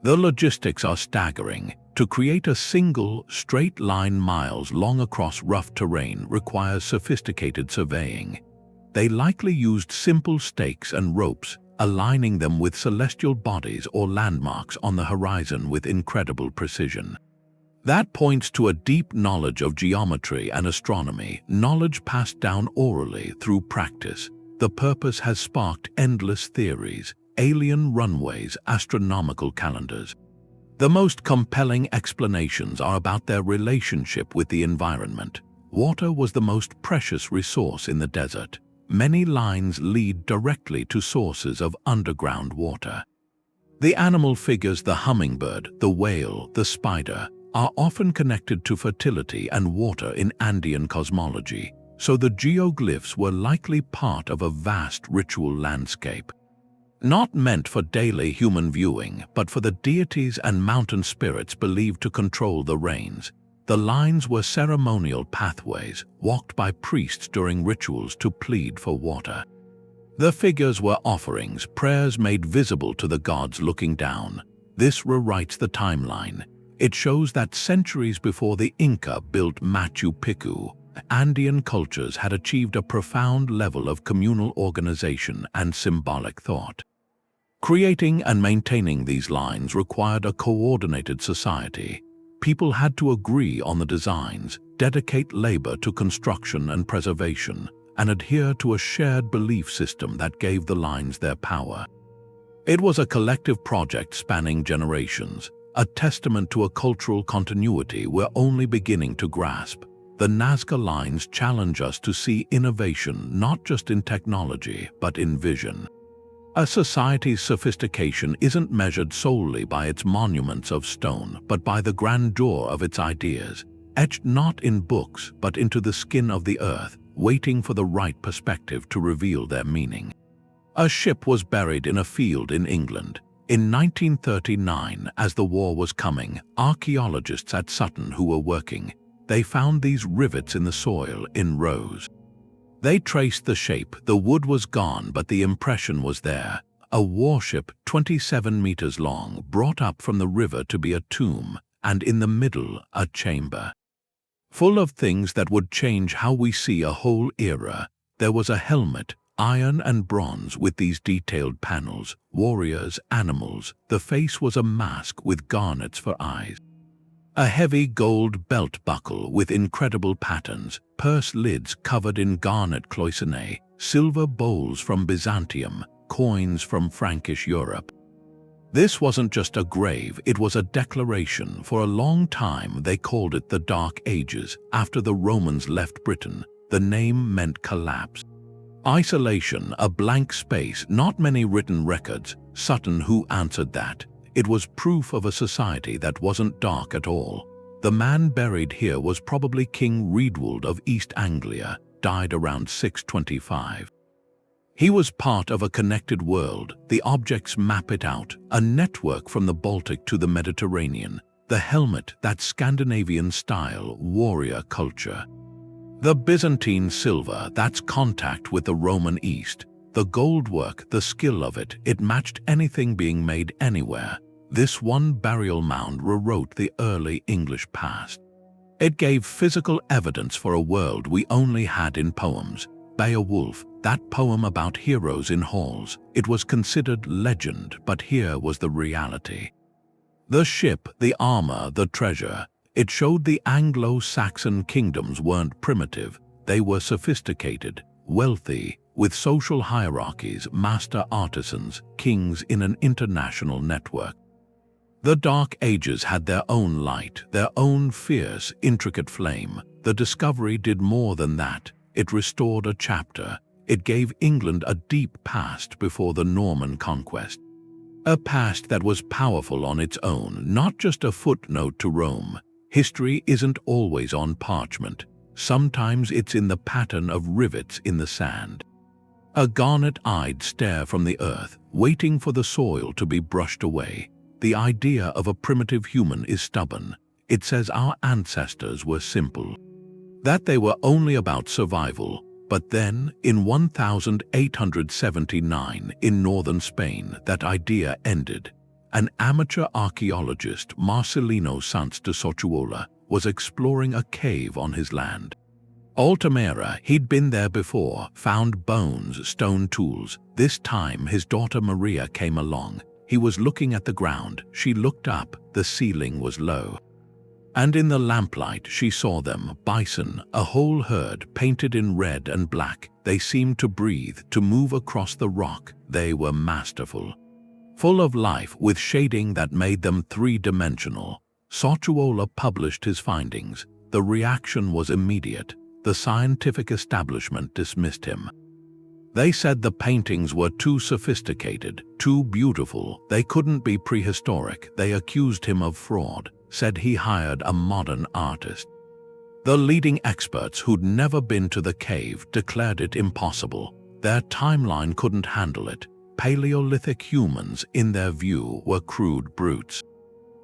A: The logistics are staggering. To create a single, straight line miles long across rough terrain requires sophisticated surveying. They likely used simple stakes and ropes, aligning them with celestial bodies or landmarks on the horizon with incredible precision. That points to a deep knowledge of geometry and astronomy, knowledge passed down orally through practice. The purpose has sparked endless theories, alien runways, astronomical calendars. The most compelling explanations are about their relationship with the environment. Water was the most precious resource in the desert. Many lines lead directly to sources of underground water. The animal figures, the hummingbird, the whale, the spider, are often connected to fertility and water in Andean cosmology, so the geoglyphs were likely part of a vast ritual landscape. Not meant for daily human viewing, but for the deities and mountain spirits believed to control the rains. The lines were ceremonial pathways, walked by priests during rituals to plead for water. The figures were offerings, prayers made visible to the gods looking down. This rewrites the timeline. It shows that centuries before the Inca built Machu Picchu, Andean cultures had achieved a profound level of communal organization and symbolic thought. Creating and maintaining these lines required a coordinated society. People had to agree on the designs, dedicate labor to construction and preservation, and adhere to a shared belief system that gave the lines their power. It was a collective project spanning generations, a testament to a cultural continuity we're only beginning to grasp. The Nazca Lines challenge us to see innovation not just in technology, but in vision. A society's sophistication isn't measured solely by its monuments of stone, but by the grandeur of its ideas, etched not in books, but into the skin of the earth, waiting for the right perspective to reveal their meaning. A ship was buried in a field in England. In 1939, as the war was coming, archaeologists at Sutton who were working, they found these rivets in the soil in rows. They traced the shape. The wood was gone, but the impression was there. A warship 27 meters long, brought up from the river to be a tomb, and in the middle a chamber. Full of things that would change how we see a whole era. There was a helmet, iron and bronze, with these detailed panels, warriors, animals. The face was a mask with garnets for eyes. A heavy gold belt buckle with incredible patterns, purse lids covered in garnet cloisonné, silver bowls from Byzantium, coins from Frankish Europe. This wasn't just a grave, it was a declaration. For a long time they called it the Dark Ages. After the Romans left Britain, the name meant collapse. Isolation, a blank space, not many written records. Sutton, who answered that? It was proof of a society that wasn't dark at all. The man buried here was probably King Redwald of East Anglia, died around 625. He was part of a connected world. The objects map it out, a network from the Baltic to the Mediterranean. The helmet, that Scandinavian-style warrior culture. The Byzantine silver, that's contact with the Roman East. The goldwork, the skill of it, it matched anything being made anywhere. This one burial mound rewrote the early English past. It gave physical evidence for a world we only had in poems. Beowulf, that poem about heroes in halls, it was considered legend, but here was the reality. The ship, the armor, the treasure. It showed the Anglo-Saxon kingdoms weren't primitive. They were sophisticated, wealthy, with social hierarchies, master artisans, kings in an international network. The Dark Ages had their own light, their own fierce, intricate flame. The discovery did more than that. It restored a chapter. It gave England a deep past before the Norman conquest. A past that was powerful on its own, not just a footnote to Rome. History isn't always on parchment. Sometimes it's in the pattern of rivets in the sand. A garnet-eyed stare from the earth, waiting for the soil to be brushed away. The idea of a primitive human is stubborn. It says our ancestors were simple, that they were only about survival. But then, in 1879, in northern Spain, that idea ended. An amateur archaeologist, Marcelino Sanz de Sochuola, was exploring a cave on his land. Altamira, he'd been there before, found bones, stone tools. This time his daughter Maria came along. He was looking at the ground. She looked up. The ceiling was low. And in the lamplight she saw them, bison, a whole herd, painted in red and black. They seemed to breathe, to move across the rock. They were masterful. Full of life, with shading that made them three-dimensional. Sochuola published his findings. The reaction was immediate. The scientific establishment dismissed him. They said the paintings were too sophisticated, too beautiful. They couldn't be prehistoric. They accused him of fraud, said he hired a modern artist. The leading experts who'd never been to the cave declared it impossible. Their timeline couldn't handle it. Paleolithic humans, in their view, were crude brutes.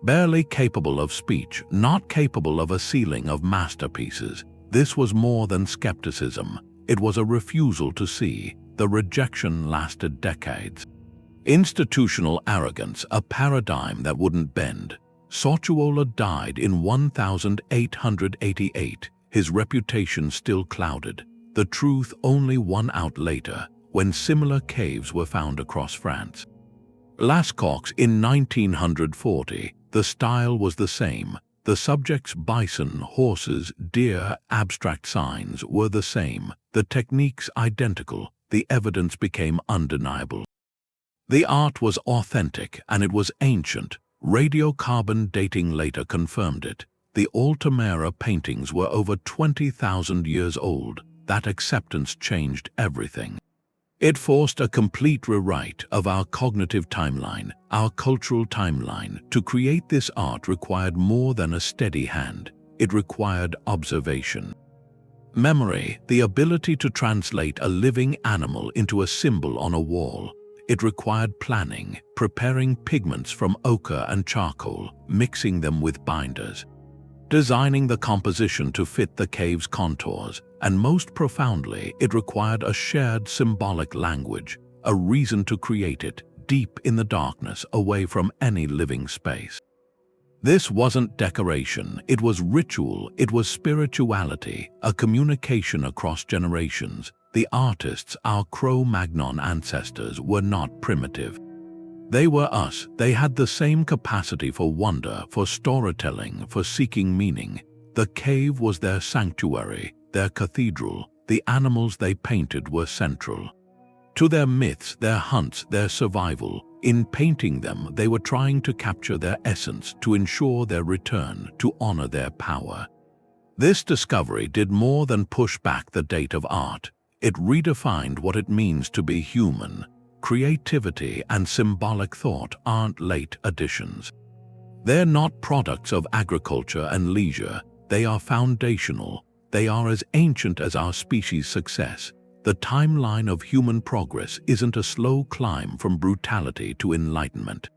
A: Barely capable of speech, not capable of a ceiling of masterpieces. This was more than skepticism. It was a refusal to see. The rejection lasted decades. Institutional arrogance, a paradigm that wouldn't bend. Sochuola died in 1888, his reputation still clouded. The truth only won out later, when similar caves were found across France. Lascaux in 1940, the style was the same. The subjects, bison, horses, deer, abstract signs, were the same. The techniques identical. The evidence became undeniable. The art was authentic and it was ancient. Radiocarbon dating later confirmed it. The Altamira paintings were over 20,000 years old. That acceptance changed everything. It forced a complete rewrite of our cognitive timeline, our cultural timeline. To create this art required more than a steady hand. It required observation. Memory, the ability to translate a living animal into a symbol on a wall. It required planning, preparing pigments from ochre and charcoal, mixing them with binders. designing the composition to fit the cave's contours, and most profoundly, it required a shared symbolic language, a reason to create it, deep in the darkness, away from any living space. This wasn't decoration, it was ritual, it was spirituality, a communication across generations. The artists, our Cro-Magnon ancestors, were not primitive. They were us. They had the same capacity for wonder, for storytelling, for seeking meaning. The cave was their sanctuary, their cathedral. The animals they painted were central to their myths, their hunts, their survival. In painting them, they were trying to capture their essence, to ensure their return, to honor their power. This discovery did more than push back the date of art. It redefined what it means to be human. Creativity and symbolic thought aren't late additions. They're not products of agriculture and leisure. They are foundational. They are as ancient as our species' success. The timeline of human progress isn't a slow climb from brutality to enlightenment.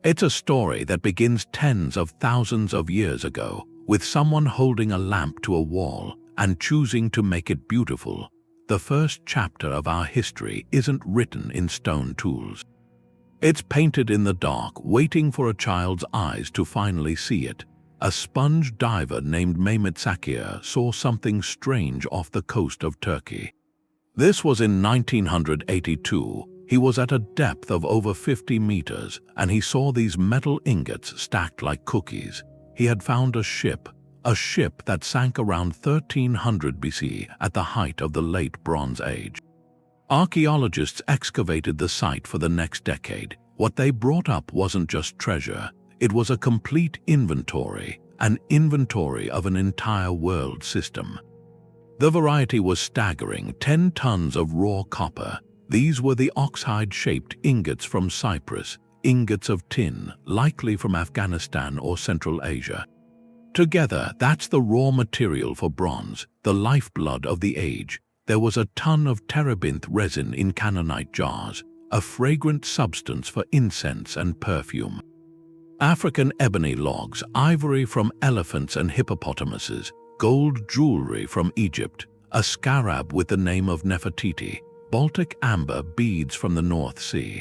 A: It's a story that begins tens of thousands of years ago, with someone holding a lamp to a wall and choosing to make it beautiful. The first chapter of our history isn't written in stone tools. It's painted in the dark, waiting for a child's eyes to finally see it. A sponge diver named Mehmet Sakir saw something strange off the coast of Turkey. This was in 1982. He was at a depth of over 50 meters, and he saw these metal ingots stacked like cookies. He had found a ship that sank around 1300 BC at the height of the Late Bronze Age. Archaeologists excavated the site for the next decade. What they brought up wasn't just treasure, it was a complete inventory, an inventory of an entire world system. The variety was staggering: 10 tons of raw copper. These were the oxhide-shaped ingots from Cyprus, ingots of tin, likely from Afghanistan or Central Asia. Together, that's the raw material for bronze, the lifeblood of the age. There was a ton of terebinth resin in cannonite jars, a fragrant substance for incense and perfume. African ebony logs, ivory from elephants and hippopotamuses, gold jewelry from Egypt, a scarab with the name of Nefertiti, Baltic amber beads from the North Sea,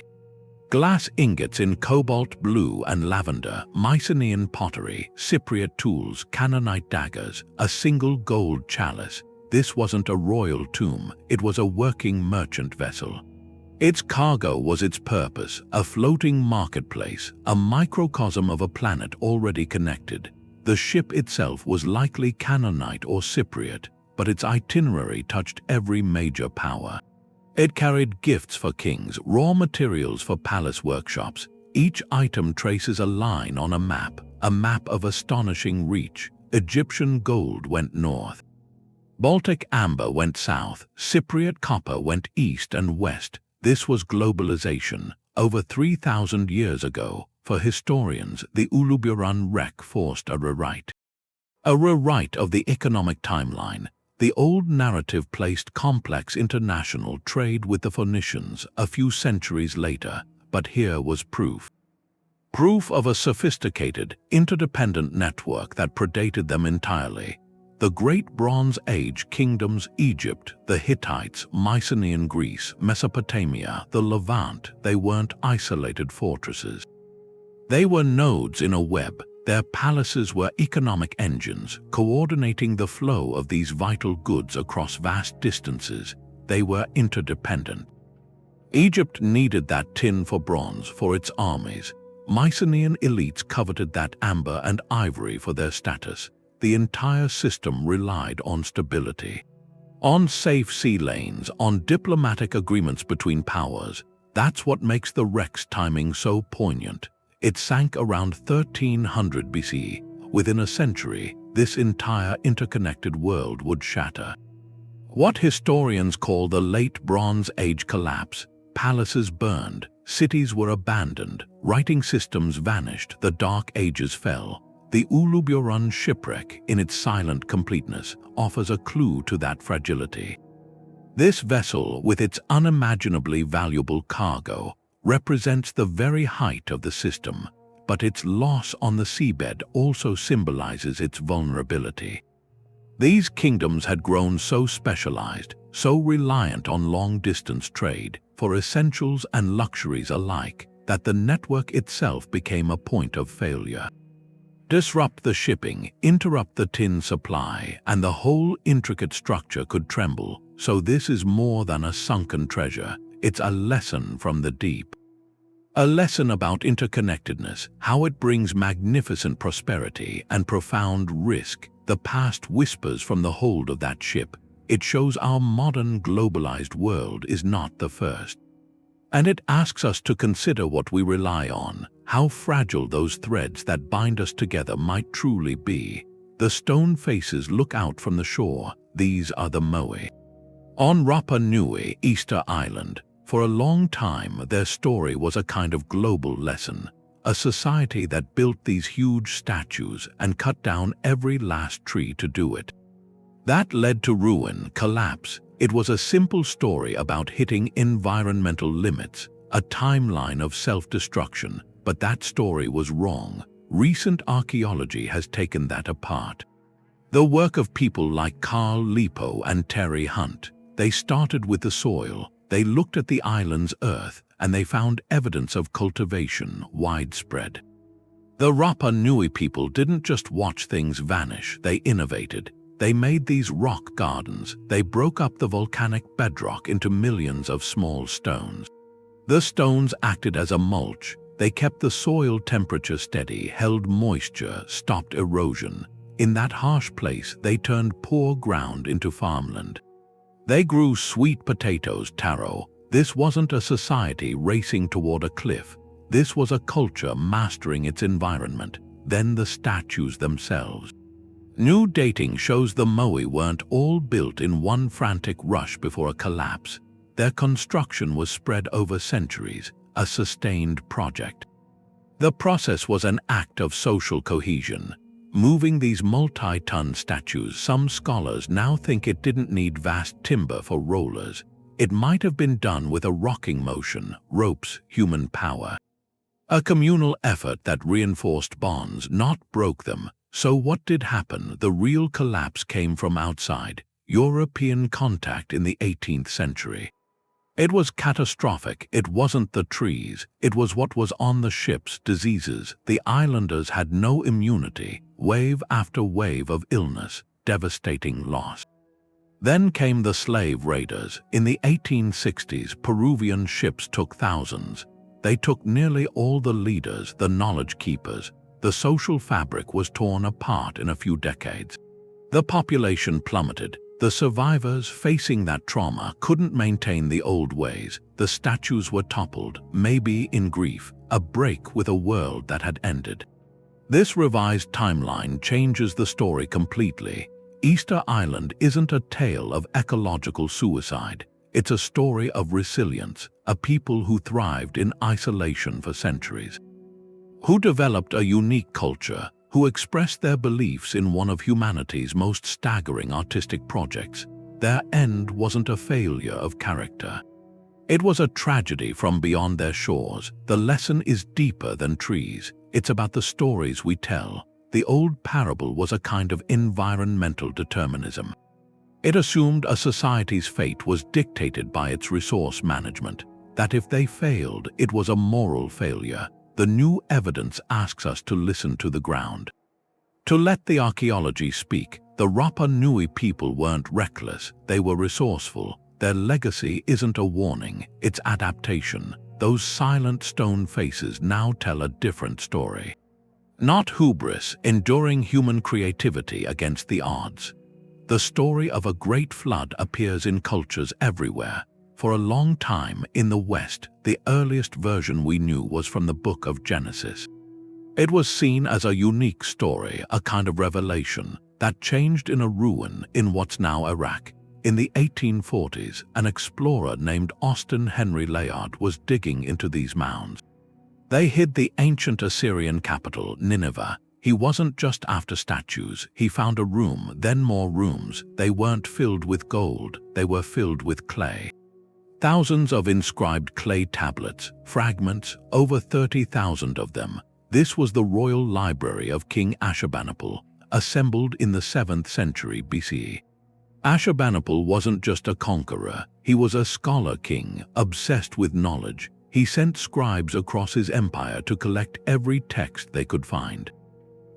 A: glass ingots in cobalt blue and lavender, Mycenaean pottery, Cypriot tools, cannonite daggers, a single gold chalice. This wasn't a royal tomb, it was a working merchant vessel. Its cargo was its purpose, a floating marketplace, a microcosm of a planet already connected. The ship itself was likely Canaanite or Cypriot, but its itinerary touched every major power. It carried gifts for kings, raw materials for palace workshops. Each item traces a line on a map of astonishing reach. Egyptian gold went north. Baltic amber went south. Cypriot copper went east and west. This was globalization. Over 3,000 years ago, for historians, the Uluburun wreck forced a rewrite. A rewrite of the economic timeline. The old narrative placed complex international trade with the Phoenicians a few centuries later, but here was proof. Proof of a sophisticated, interdependent network that predated them entirely. The Great Bronze Age kingdoms, Egypt, the Hittites, Mycenaean Greece, Mesopotamia, the Levant, they weren't isolated fortresses. They were nodes in a web. Their palaces were economic engines, coordinating the flow of these vital goods across vast distances. They were interdependent. Egypt needed that tin for bronze for its armies. Mycenaean elites coveted that amber and ivory for their status. The entire system relied on stability, on safe sea lanes, on diplomatic agreements between powers. That's what makes the wreck's timing so poignant. It sank around 1300 BC. Within a century, this entire interconnected world would shatter. What historians call the Late Bronze Age collapse. Palaces burned, cities were abandoned, writing systems vanished, the Dark Ages fell. The Uluburun Shipwreck, in its silent completeness, offers a clue to that fragility. This vessel, with its unimaginably valuable cargo, represents the very height of the system. but its loss on the seabed also symbolizes its vulnerability. These kingdoms had grown so specialized, so reliant on long-distance trade, for essentials and luxuries alike, that the network itself became a point of failure. Disrupt the shipping, interrupt the tin supply, and the whole intricate structure could tremble. So this is more than a sunken treasure, it's a lesson from the deep. A lesson about interconnectedness, how it brings magnificent prosperity and profound risk. The past whispers from the hold of that ship. It shows our modern globalized world is not the first. And it asks us to consider what we rely on, how fragile those threads that bind us together might truly be. The stone faces look out from the shore. These are the moai. On Rapa Nui, Easter Island, for a long time their story was a kind of global lesson. A society that built these huge statues and cut down every last tree to do it. That led to ruin, collapse. It was a simple story about hitting environmental limits, a timeline of self-destruction, but that story was wrong. Recent archaeology has taken that apart. The work of people like Carl Lipo and Terry Hunt, they started with the soil, they looked at the island's earth, and they found evidence of cultivation widespread. The Rapa Nui people didn't just watch things vanish, they innovated. They made these rock gardens. They broke up the volcanic bedrock into millions of small stones. The stones acted as a mulch. They kept the soil temperature steady, held moisture, stopped erosion. In that harsh place, they turned poor ground into farmland. They grew sweet potatoes, taro. This wasn't a society racing toward a cliff. This was a culture mastering its environment. Then the statues themselves. New dating shows the moai weren't all built in one frantic rush before a collapse. Their construction was spread over centuries, a sustained project. The process was an act of social cohesion. Moving these multi-ton statues, some scholars now think it didn't need vast timber for rollers. It might have been done with a rocking motion, ropes, human power. A communal effort that reinforced bonds, not broke them. So what did happen? The real collapse came from outside, European contact in the 18th century. It was catastrophic. It wasn't the trees. It was what was on the ships, diseases. The islanders had no immunity, wave after wave of illness, devastating loss. Then came the slave raiders. In the 1860s, Peruvian ships took thousands. They took nearly all the leaders, the knowledge keepers. The social fabric was torn apart in a few decades. The population plummeted. The survivors facing that trauma couldn't maintain the old ways. The statues were toppled, maybe in grief, a break with a world that had ended. This revised timeline changes the story completely. Easter Island isn't a tale of ecological suicide. It's a story of resilience, a people who thrived in isolation for centuries, who developed a unique culture, who expressed their beliefs in one of humanity's most staggering artistic projects. Their end wasn't a failure of character. It was a tragedy from beyond their shores. The lesson is deeper than trees. It's about the stories we tell. The old parable was a kind of environmental determinism. It assumed a society's fate was dictated by its resource management, that if they failed, it was a moral failure. The new evidence asks us to listen to the ground. To let the archaeology speak. The Rapa Nui people weren't reckless, they were resourceful. Their legacy isn't a warning, it's adaptation. Those silent stone faces now tell a different story. Not hubris, enduring human creativity against the odds. The story of a great flood appears in cultures everywhere. For a long time in the West, the earliest version we knew was from the Book of Genesis. It was seen as a unique story, a kind of revelation, that changed in a ruin in what's now Iraq. In the 1840s, an explorer named Austin Henry Layard was digging into these mounds. They hid the ancient Assyrian capital, Nineveh. He wasn't just after statues. He found a room, then more rooms. They weren't filled with gold, they were filled with clay. Thousands of inscribed clay tablets, fragments, over 30,000 of them. This was the royal library of King Ashurbanipal, assembled in the 7th century BCE. Ashurbanipal wasn't just a conqueror, he was a scholar king, obsessed with knowledge. He sent scribes across his empire to collect every text they could find.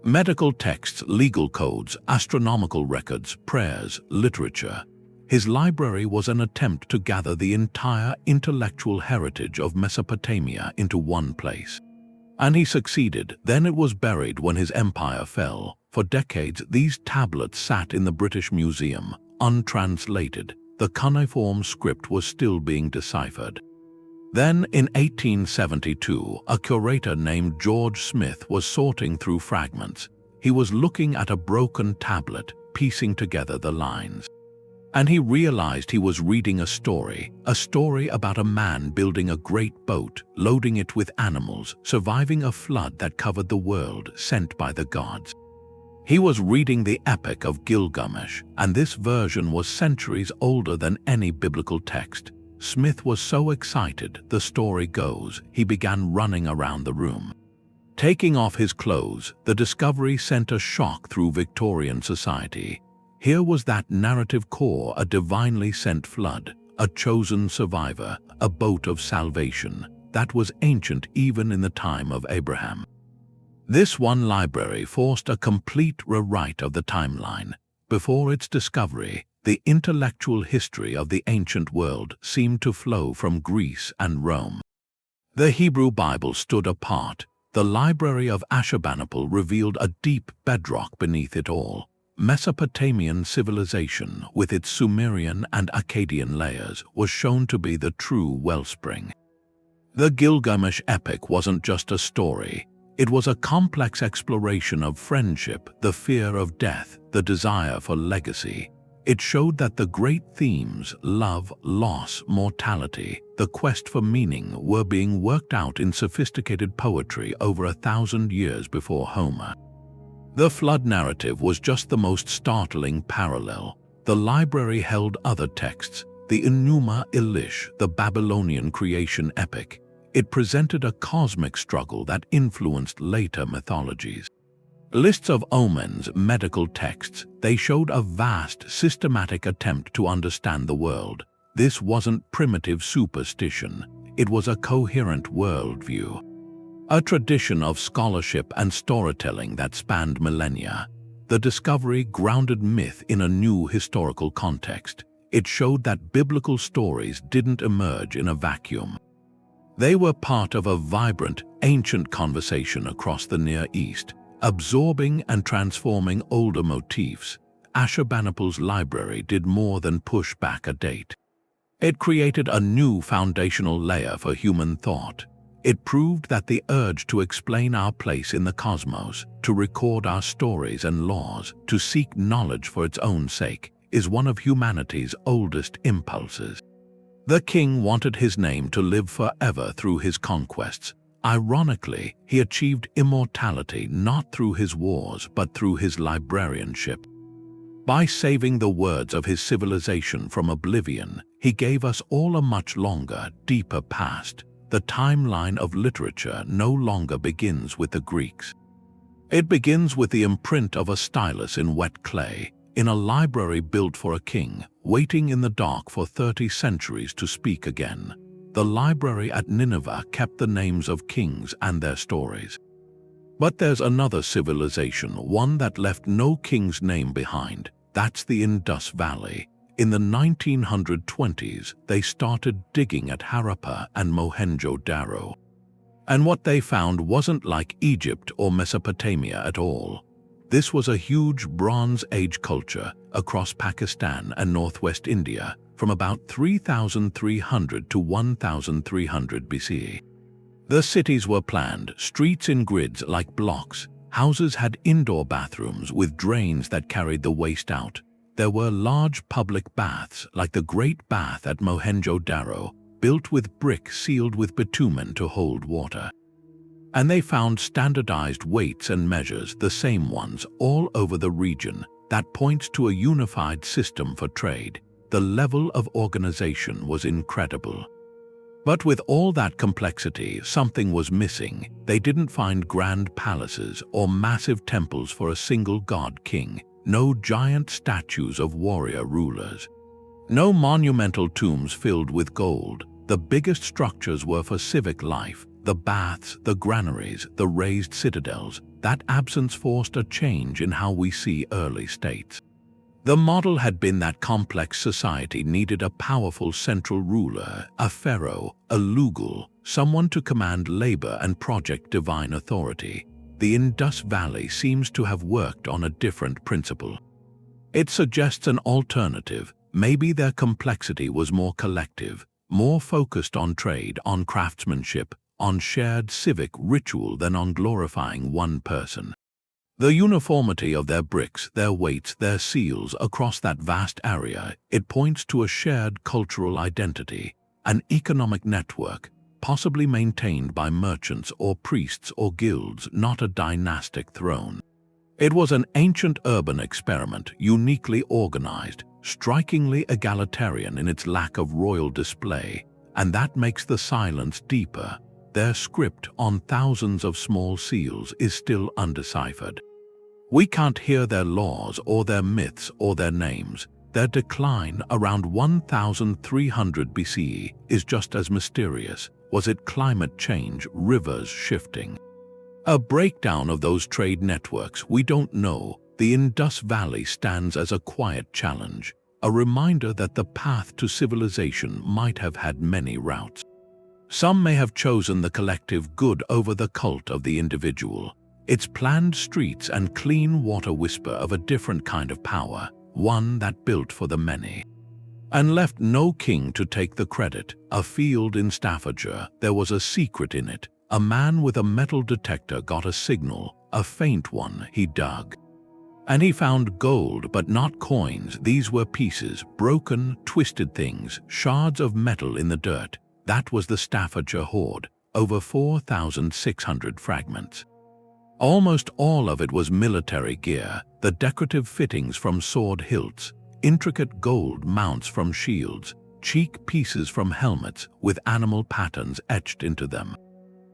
A: Medical texts, legal codes, astronomical records, prayers, literature. His library was an attempt to gather the entire intellectual heritage of Mesopotamia into one place. And he succeeded. Then it was buried when his empire fell. For decades, these tablets sat in the British Museum, untranslated. The cuneiform script was still being deciphered. Then, in 1872, a curator named George Smith was sorting through fragments. He was looking at a broken tablet, piecing together the lines. And he realized he was reading a story about a man building a great boat, loading it with animals, surviving a flood that covered the world, sent by the gods. He was reading the Epic of Gilgamesh, and this version was centuries older than any biblical text. Smith was so excited, the story goes, he began running around the room. Taking off his clothes, the discovery sent a shock through Victorian society. Here was that narrative core, a divinely sent flood, a chosen survivor, a boat of salvation, that was ancient even in the time of Abraham. This one library forced a complete rewrite of the timeline. Before its discovery, the intellectual history of the ancient world seemed to flow from Greece and Rome. The Hebrew Bible stood apart. The Library of Ashurbanipal revealed a deep bedrock beneath it all. Mesopotamian civilization, with its Sumerian and Akkadian layers, was shown to be the true wellspring. The Gilgamesh epic wasn't just a story. It was a complex exploration of friendship, the fear of death, the desire for legacy. It showed that the great themes, love, loss, mortality, the quest for meaning, were being worked out in sophisticated poetry over 1,000 years before Homer. The flood narrative was just the most startling parallel. The library held other texts, the Enuma Elish, the Babylonian creation epic. It presented a cosmic struggle that influenced later mythologies. Lists of omens, medical texts, they showed a vast, systematic attempt to understand the world. This wasn't primitive superstition. It was a coherent worldview. A tradition of scholarship and storytelling that spanned millennia. The discovery grounded myth in a new historical context. It showed that biblical stories didn't emerge in a vacuum. They were part of a vibrant, ancient conversation across the Near East, absorbing and transforming older motifs. Ashurbanipal's library did more than push back a date. It created a new foundational layer for human thought. It proved that the urge to explain our place in the cosmos, to record our stories and laws, to seek knowledge for its own sake, is one of humanity's oldest impulses. The king wanted his name to live forever through his conquests. Ironically, he achieved immortality not through his wars but through his librarianship. By saving the words of his civilization from oblivion, he gave us all a much longer, deeper past. The timeline of literature no longer begins with the Greeks. It begins with the imprint of a stylus in wet clay, in a library built for a king, waiting in the dark for 30 centuries to speak again. The library at Nineveh kept the names of kings and their stories. But there's another civilization, one that left no king's name behind. That's the Indus Valley. In the 1920s, they started digging at Harappa and Mohenjo-Daro. And what they found wasn't like Egypt or Mesopotamia at all. This was a huge Bronze Age culture across Pakistan and northwest India from about 3,300 to 1,300 BCE. The cities were planned, streets in grids like blocks. Houses had indoor bathrooms with drains that carried the waste out. There were large public baths like the Great Bath at Mohenjo-Daro, built with brick sealed with bitumen to hold water. And they found standardized weights and measures, the same ones, all over the region. That points to a unified system for trade. The level of organization was incredible. But with all that complexity, something was missing. They didn't find grand palaces or massive temples for a single god-king, no giant statues of warrior rulers, no monumental tombs filled with gold. The biggest structures were for civic life, the baths, the granaries, the raised citadels. That absence forced a change in how we see early states. The model had been that complex society needed a powerful central ruler, a pharaoh, a lugul, someone to command labor and project divine authority. The Indus Valley seems to have worked on a different principle. It suggests an alternative. Maybe their complexity was more collective, more focused on trade, on craftsmanship, on shared civic ritual than on glorifying one person. The uniformity of their bricks, their weights, their seals across that vast area, it points to a shared cultural identity, an economic network, possibly maintained by merchants or priests or guilds, not a dynastic throne. It was an ancient urban experiment, uniquely organized, strikingly egalitarian in its lack of royal display, and that makes the silence deeper. Their script on thousands of small seals is still undeciphered. We can't hear their laws or their myths or their names. Their decline around 1300 BCE is just as mysterious. Was it climate change, rivers shifting? A breakdown of those trade networks? We don't know. The Indus Valley stands as a quiet challenge, a reminder that the path to civilization might have had many routes. Some may have chosen the collective good over the cult of the individual. Its planned streets and clean water whisper of a different kind of power, one that built for the many, and left no king to take the credit. A field in Staffordshire, there was a secret in it. A man with a metal detector got a signal, a faint one. He dug, and he found gold, but not coins. These were pieces, broken, twisted things, shards of metal in the dirt. That was the Staffordshire Hoard, over 4,600 fragments. Almost all of it was military gear, the decorative fittings from sword hilts, intricate gold mounts from shields, cheek pieces from helmets with animal patterns etched into them.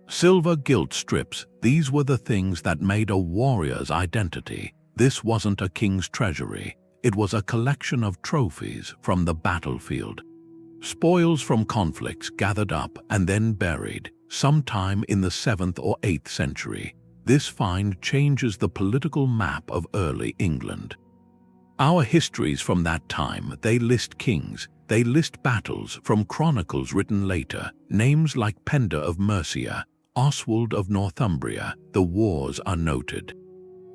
A: Silver gilt strips, these were the things that made a warrior's identity. This wasn't a king's treasury, it was a collection of trophies from the battlefield. Spoils from conflicts gathered up and then buried, sometime in the 7th or 8th century. This find changes the political map of early England. Our histories from that time, they list kings, they list battles from chronicles written later, names like Penda of Mercia, Oswald of Northumbria. The wars are noted.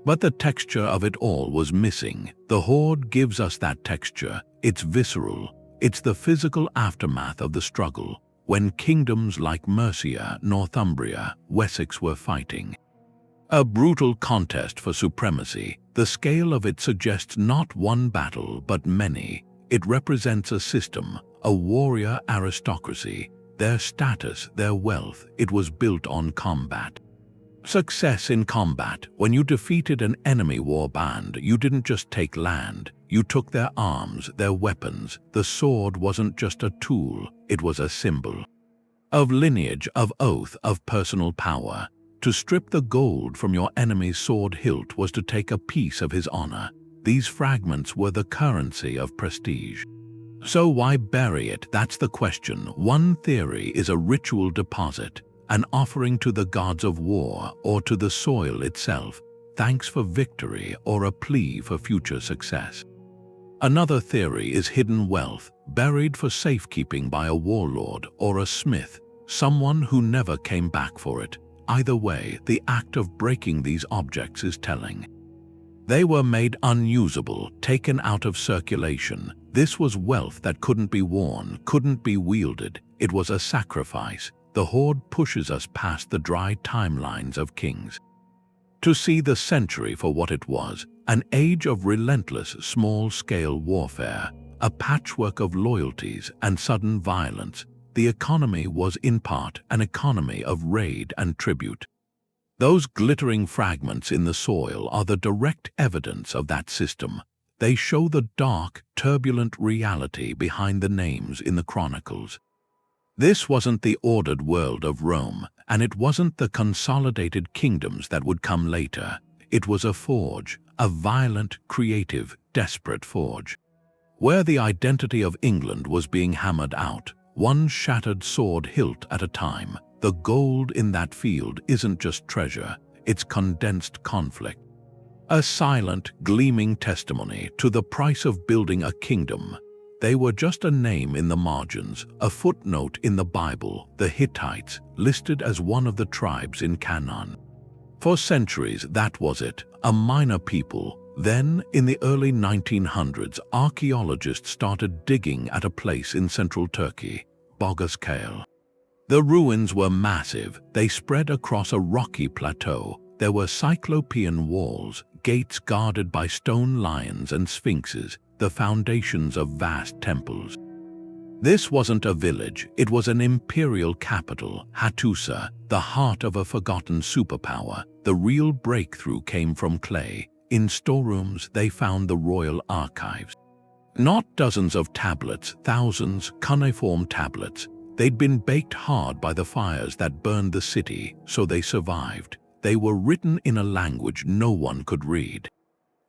A: But the texture of it all was missing. The Hoard gives us that texture. It's visceral. It's the physical aftermath of the struggle, when kingdoms like Mercia, Northumbria, Wessex were fighting. A brutal contest for supremacy. The scale of it suggests not one battle, but many. It represents a system, a warrior aristocracy. Their status, their wealth, it was built on combat. Success in combat. When you defeated an enemy war band, you didn't just take land. You took their arms, their weapons. The sword wasn't just a tool, it was a symbol of lineage, of oath, of personal power. To strip the gold from your enemy's sword hilt was to take a piece of his honor. These fragments were the currency of prestige. So why bury it? That's the question. One theory is a ritual deposit, an offering to the gods of war or to the soil itself, thanks for victory or a plea for future success. Another theory is hidden wealth, buried for safekeeping by a warlord or a smith, someone who never came back for it. Either way, the act of breaking these objects is telling. They were made unusable, taken out of circulation. This was wealth that couldn't be worn, couldn't be wielded. It was a sacrifice. The Hoard pushes us past the dry timelines of kings to see the century for what it was, an age of relentless small-scale warfare, a patchwork of loyalties and sudden violence. The economy was in part an economy of raid and tribute. Those glittering fragments in the soil are the direct evidence of that system. They show the dark, turbulent reality behind the names in the chronicles. This wasn't the ordered world of Rome, and it wasn't the consolidated kingdoms that would come later. It was a forge, a violent, creative, desperate forge, where the identity of England was being hammered out, one shattered sword hilt at a time. The gold in that field isn't just treasure, it's condensed conflict. A silent, gleaming testimony to the price of building a kingdom. They were just a name in the margins, a footnote in the Bible, the Hittites, listed as one of the tribes in Canaan. For centuries, that was it, a minor people. Then, in the early 1900s, archaeologists started digging at a place in central Turkey, Boğazkale. The ruins were massive. They spread across a rocky plateau. There were cyclopean walls, gates guarded by stone lions and sphinxes, the foundations of vast temples. This wasn't a village, it was an imperial capital, Hattusa, the heart of a forgotten superpower. The real breakthrough came from clay. In storerooms, they found the royal archives. Not dozens of tablets, thousands, cuneiform tablets. They'd been baked hard by the fires that burned the city, so they survived. They were written in a language no one could read.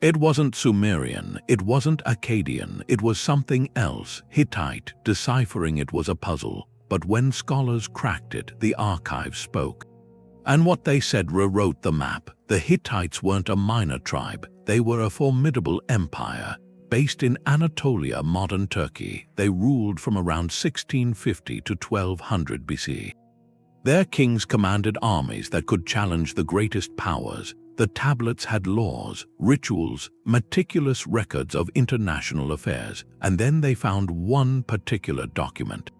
A: It wasn't Sumerian, it wasn't Akkadian, it was something else, Hittite. Deciphering it was a puzzle, but when scholars cracked it, the archives spoke. And what they said rewrote the map. The Hittites weren't a minor tribe, they were a formidable empire. Based in Anatolia, modern Turkey, they ruled from around 1650 to 1200 BC. Their kings commanded armies that could challenge the greatest powers. The tablets had laws, rituals, meticulous records of international affairs, and then they found one particular document.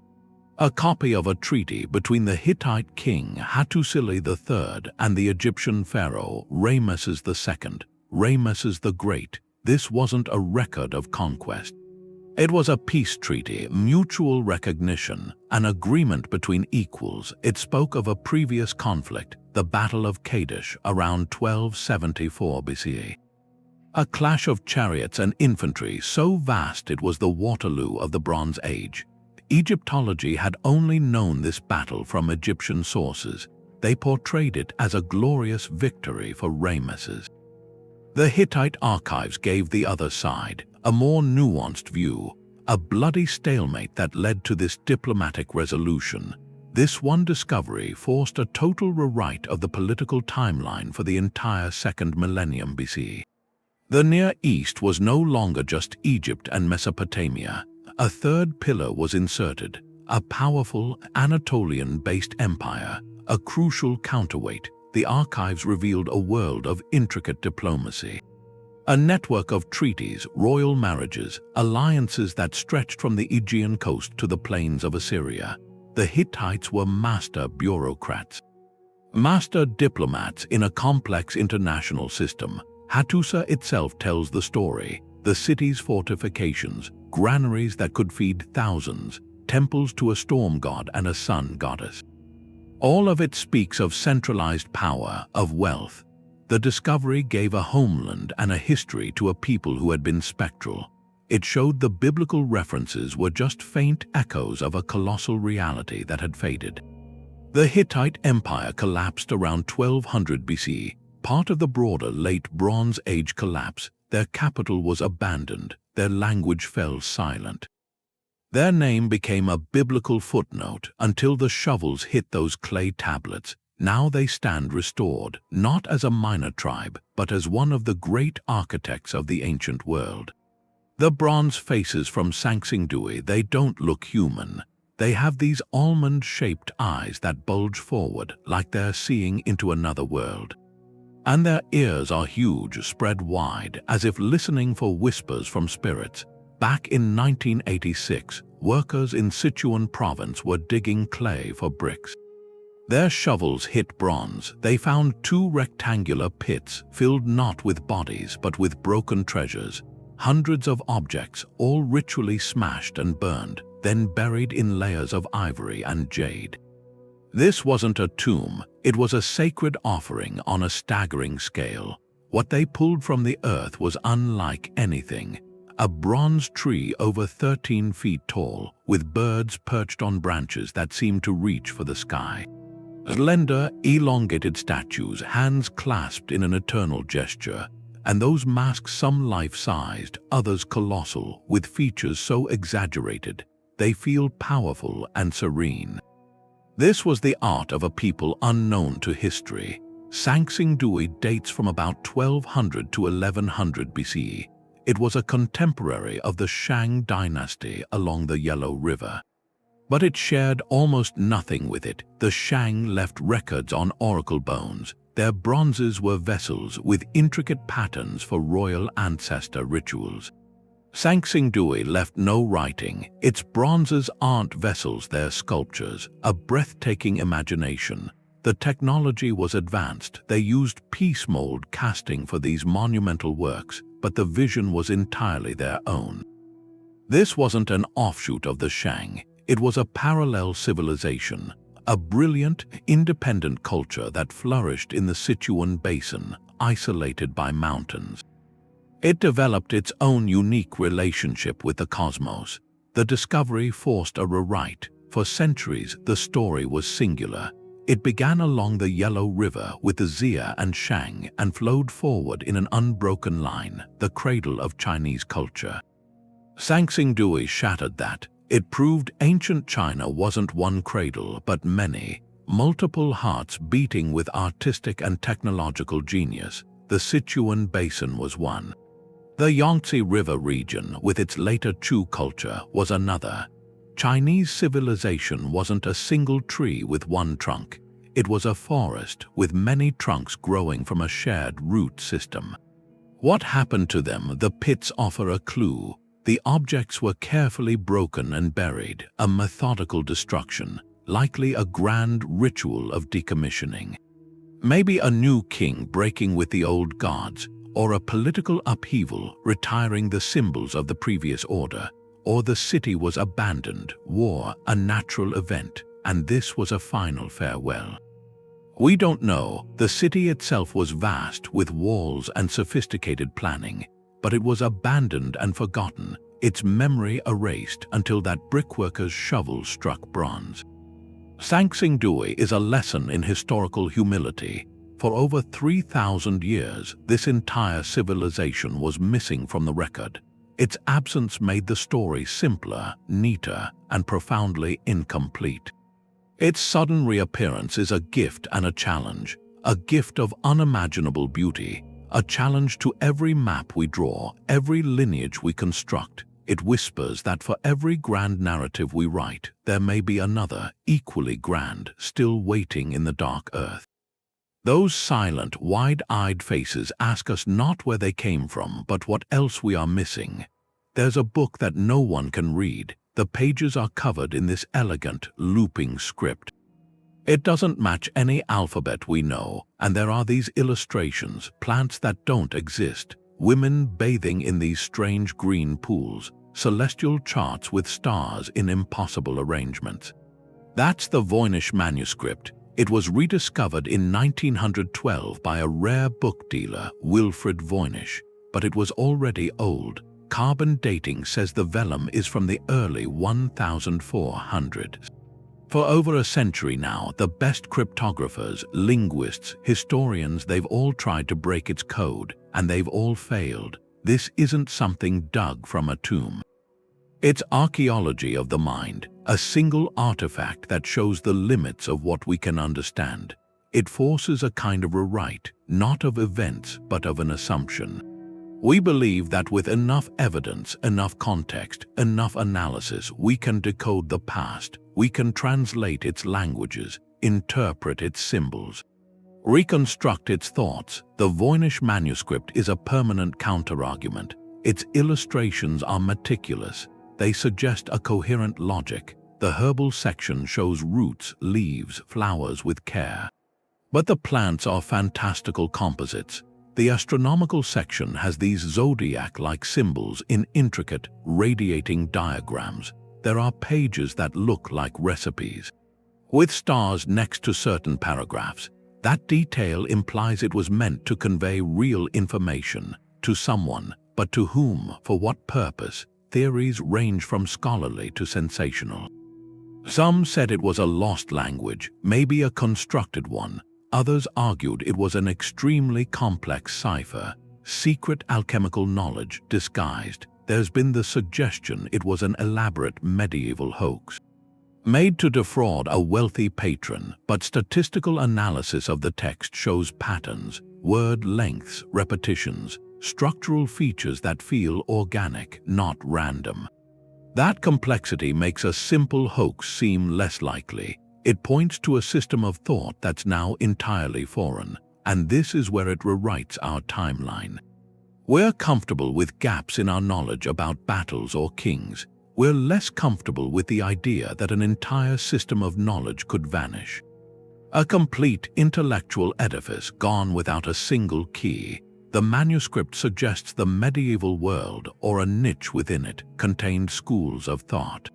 A: A copy of a treaty between the Hittite king Hattusili III and the Egyptian pharaoh Ramesses II, Ramesses the Great. This wasn't a record of conquest. It was a peace treaty, mutual recognition, an agreement between equals. It spoke of a previous conflict, the Battle of Kadesh, around 1274 BCE. A clash of chariots and infantry so vast it was the Waterloo of the Bronze Age. Egyptology had only known this battle from Egyptian sources. They portrayed it as a glorious victory for Ramesses. The Hittite archives gave the other side, a more nuanced view, a bloody stalemate that led to this diplomatic resolution. This one discovery forced a total rewrite of the political timeline for the entire second millennium BC. The Near East was no longer just Egypt and Mesopotamia. A third pillar was inserted, a powerful Anatolian-based empire, a crucial counterweight. The archives revealed a world of intricate diplomacy. A network of treaties, royal marriages, alliances that stretched from the Aegean coast to the plains of Assyria. The Hittites were master bureaucrats, master diplomats in a complex international system. Hattusa itself tells the story. The city's fortifications, granaries that could feed thousands, temples to a storm god and a sun goddess. All of it speaks of centralized power, of wealth. The discovery gave a homeland and a history to a people who had been spectral. It showed the biblical references were just faint echoes of a colossal reality that had faded. The Hittite Empire collapsed around 1200 BC, part of the broader Late Bronze Age collapse. Their capital was abandoned, their language fell silent. Their name became a biblical footnote until the shovels hit those clay tablets. Now they stand restored, not as a minor tribe, but as one of the great architects of the ancient world. The bronze faces from Sanxingdui, they don't look human. They have these almond-shaped eyes that bulge forward like they're seeing into another world. And their ears are huge, spread wide, as if listening for whispers from spirits. Back in 1986, workers in Sichuan province were digging clay for bricks. Their shovels hit bronze. They found two rectangular pits filled not with bodies but with broken treasures. Hundreds of objects, all ritually smashed and burned, then buried in layers of ivory and jade. This wasn't a tomb, it was a sacred offering on a staggering scale. What they pulled from the earth was unlike anything. a bronze tree over 13 feet tall, with birds perched on branches that seemed to reach for the sky. Slender, elongated statues, hands clasped in an eternal gesture, and those masks some life-sized, others colossal, with features so exaggerated, they feel powerful and serene. This was the art of a people unknown to history. Sanxingdui dates from about 1200 to 1100 BCE. It was a contemporary of the Shang dynasty along the Yellow River. But it shared almost nothing with it. The Shang left records on oracle bones. Their bronzes were vessels with intricate patterns for royal ancestor rituals. Sanxingdui left no writing. Its bronzes aren't vessels, they're sculptures, a breathtaking imagination. The technology was advanced. They used piece mold casting for these monumental works, but the vision was entirely their own. This wasn't an offshoot of the Shang. It was a parallel civilization, a brilliant, independent culture that flourished in the Sichuan Basin, isolated by mountains. It developed its own unique relationship with the cosmos. The discovery forced a rewrite. For centuries, the story was singular. It began along the Yellow River with the Xia and Shang and flowed forward in an unbroken line, the cradle of Chinese culture. Sanxingdui shattered that. It proved ancient China wasn't one cradle, but many, multiple hearts beating with artistic and technological genius. The Sichuan Basin was one. The Yangtze River region, with its later Chu culture, was another. Chinese civilization wasn't a single tree with one trunk. It was a forest with many trunks growing from a shared root system. What happened to them? The pits offer a clue. The objects were carefully broken and buried, a methodical destruction, likely a grand ritual of decommissioning. Maybe a new king breaking with the old gods, or a political upheaval retiring the symbols of the previous order, or the city was abandoned, war a natural event, and this was a final farewell. We don't know. The city itself was vast with walls and sophisticated planning, but it was abandoned and forgotten, its memory erased until that brickworker's shovel struck bronze. Sanxingdui is a lesson in historical humility. For over 3,000 years, this entire civilization was missing from the record. Its absence made the story simpler, neater, and profoundly incomplete. Its sudden reappearance is a gift and a challenge, a gift of unimaginable beauty, a challenge to every map we draw, every lineage we construct. It whispers that for every grand narrative we write, there may be another, equally grand, still waiting in the dark earth. Those silent, wide-eyed faces ask us not where they came from, but what else we are missing. There's a book that no one can read. The pages are covered in this elegant, looping script. It doesn't match any alphabet we know, and there are these illustrations, plants that don't exist, women bathing in these strange green pools, celestial charts with stars in impossible arrangements. That's the Voynich Manuscript. It was rediscovered in 1912 by a rare book dealer, Wilfrid Voynich, but it was already old. Carbon dating says the vellum is from the early 1400s. For over a century now, the best cryptographers, linguists, historians, they've all tried to break its code, and they've all failed. This isn't something dug from a tomb. It's archaeology of the mind, a single artifact that shows the limits of what we can understand. It forces a kind of rewrite, not of events, but of an assumption. We believe that with enough evidence, enough context, enough analysis, we can decode the past. We can translate its languages, interpret its symbols, reconstruct its thoughts. The Voynich Manuscript is a permanent counterargument. Its illustrations are meticulous. They suggest a coherent logic. The herbal section shows roots, leaves, flowers with care. But the plants are fantastical composites. The astronomical section has these zodiac-like symbols in intricate, radiating diagrams. There are pages that look like recipes, with stars next to certain paragraphs. That detail implies it was meant to convey real information to someone, but to whom, for what purpose? Theories range from scholarly to sensational. Some said it was a lost language, maybe a constructed one. Others argued it was an extremely complex cipher, secret alchemical knowledge disguised. There's been the suggestion it was an elaborate medieval hoax, made to defraud a wealthy patron, but statistical analysis of the text shows patterns, word lengths, repetitions, structural features that feel organic, not random. That complexity makes a simple hoax seem less likely. It points to a system of thought that's now entirely foreign, and this is where it rewrites our timeline. We're comfortable with gaps in our knowledge about battles or kings. We're less comfortable with the idea that an entire system of knowledge could vanish. A complete intellectual edifice gone without a single key. The manuscript suggests the medieval world, or a niche within it, contained schools of thought.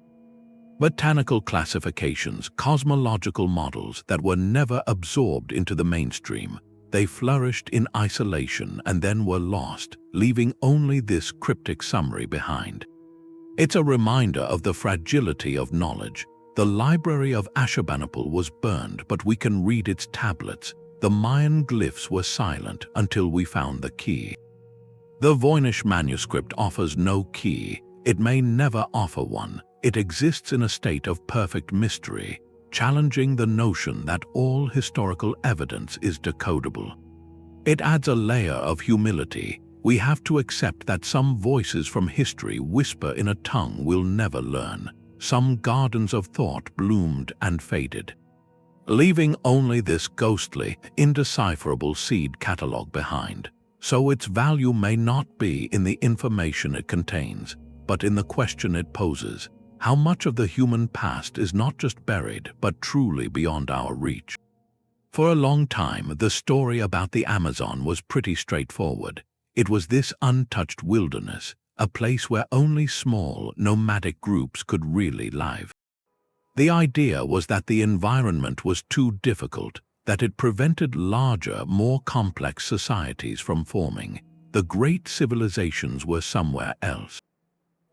A: Botanical classifications, cosmological models that were never absorbed into the mainstream. They flourished in isolation and then were lost, leaving only this cryptic summary behind. It's a reminder of the fragility of knowledge. The Library of Ashurbanipal was burned, but we can read its tablets. The Mayan glyphs were silent until we found the key. The Voynich Manuscript offers no key. It may never offer one. It exists in a state of perfect mystery, challenging the notion that all historical evidence is decodable. It adds a layer of humility. We have to accept that some voices from history whisper in a tongue we'll never learn. Some gardens of thought bloomed and faded, leaving only this ghostly, indecipherable seed catalogue behind. So its value may not be in the information it contains, but in the question it poses. How much of the human past is not just buried, but truly beyond our reach? For a long time, the story about the Amazon was pretty straightforward. It was this untouched wilderness, a place where only small, nomadic groups could really live. The idea was that the environment was too difficult, that it prevented larger, more complex societies from forming. The great civilizations were somewhere else.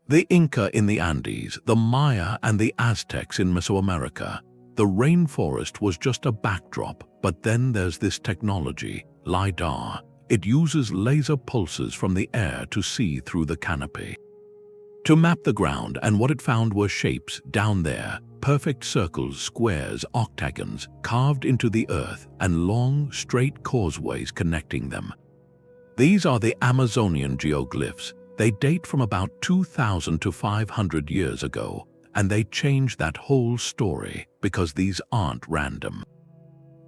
A: The Inca in the Andes, the Maya and the Aztecs in Mesoamerica. The rainforest was just a backdrop, but then there's this technology, LiDAR. It uses laser pulses from the air to see through the canopy, to map the ground, and what it found were shapes down there, perfect circles, squares, octagons, carved into the earth, and long, straight causeways connecting them. These are the Amazonian geoglyphs. They date from about 2,000 to 500 years ago, and they change that whole story because these aren't random.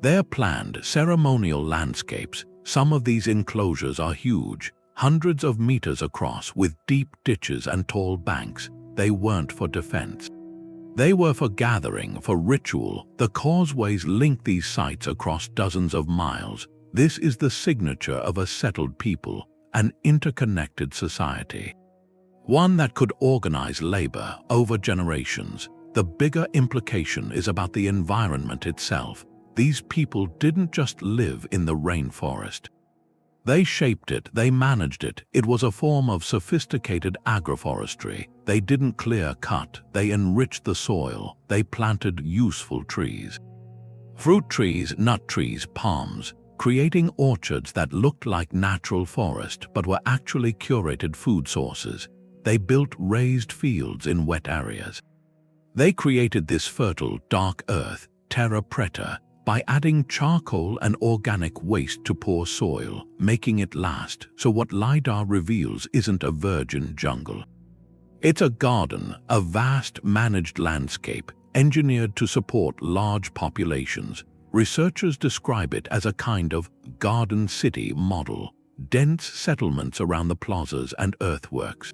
A: They're planned, ceremonial landscapes. Some of these enclosures are huge, hundreds of meters across, with deep ditches and tall banks. They weren't for defense. They were for gathering, for ritual. The causeways link these sites across dozens of miles. This is the signature of a settled people, an interconnected society, one that could organize labor over generations. The bigger implication is about the environment itself. These people didn't just live in the rainforest. They shaped it, they managed it. It was a form of sophisticated agroforestry. They didn't clear cut, they enriched the soil, they planted useful trees. Fruit trees, nut trees, palms, creating orchards that looked like natural forest but were actually curated food sources. They built raised fields in wet areas. They created this fertile, dark earth, terra preta, by adding charcoal and organic waste to poor soil, making it last. So what LiDAR reveals isn't a virgin jungle. It's a garden, a vast managed landscape, engineered to support large populations. Researchers describe it as a kind of garden city model, dense settlements around the plazas and earthworks,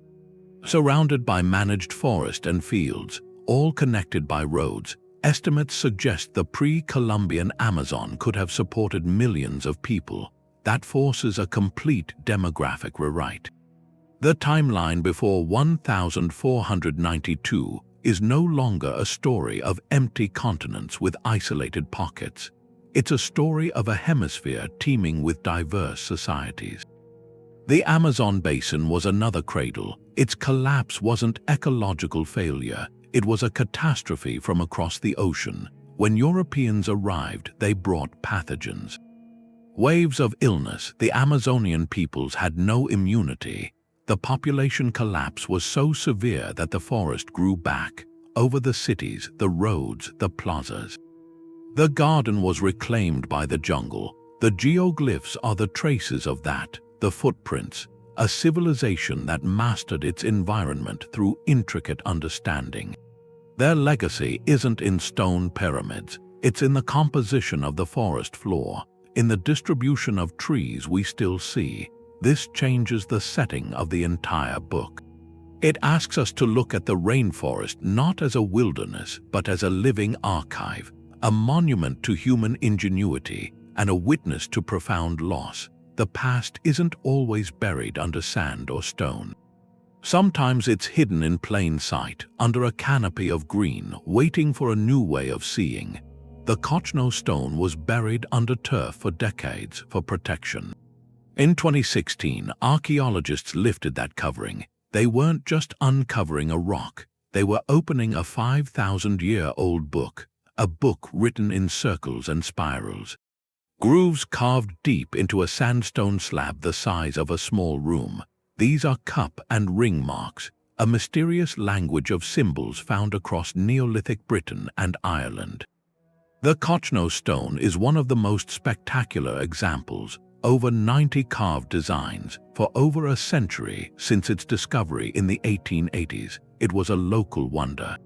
A: surrounded by managed forest and fields, all connected by roads. Estimates suggest the pre-Columbian Amazon could have supported millions of people. That forces a complete demographic rewrite. The timeline before 1492 is no longer a story of empty continents with isolated pockets. It's a story of a hemisphere teeming with diverse societies. The Amazon basin was another cradle. Its collapse wasn't ecological failure, it was a catastrophe from across the ocean. When Europeans arrived, they brought pathogens. Waves of illness, the Amazonian peoples had no immunity. The population collapse was so severe that the forest grew back, over the cities, the roads, the plazas. The garden was reclaimed by the jungle. The geoglyphs are the traces of that, the footprints, a civilization that mastered its environment through intricate understanding. Their legacy isn't in stone pyramids, it's in the composition of the forest floor, in the distribution of trees we still see. This changes the setting of the entire book. It asks us to look at the rainforest not as a wilderness, but as a living archive, a monument to human ingenuity, and a witness to profound loss. The past isn't always buried under sand or stone. Sometimes it's hidden in plain sight, under a canopy of green, waiting for a new way of seeing. The Cochno Stone was buried under turf for decades for protection. In 2016, archaeologists lifted that covering. They weren't just uncovering a rock, they were opening a 5,000-year-old book, a book written in circles and spirals. Grooves carved deep into a sandstone slab the size of a small room. These are cup and ring marks, a mysterious language of symbols found across Neolithic Britain and Ireland. The Cochno Stone is one of the most spectacular examples. Over 90 carved designs. For over a century since its discovery in the 1880s, it was a local wonder.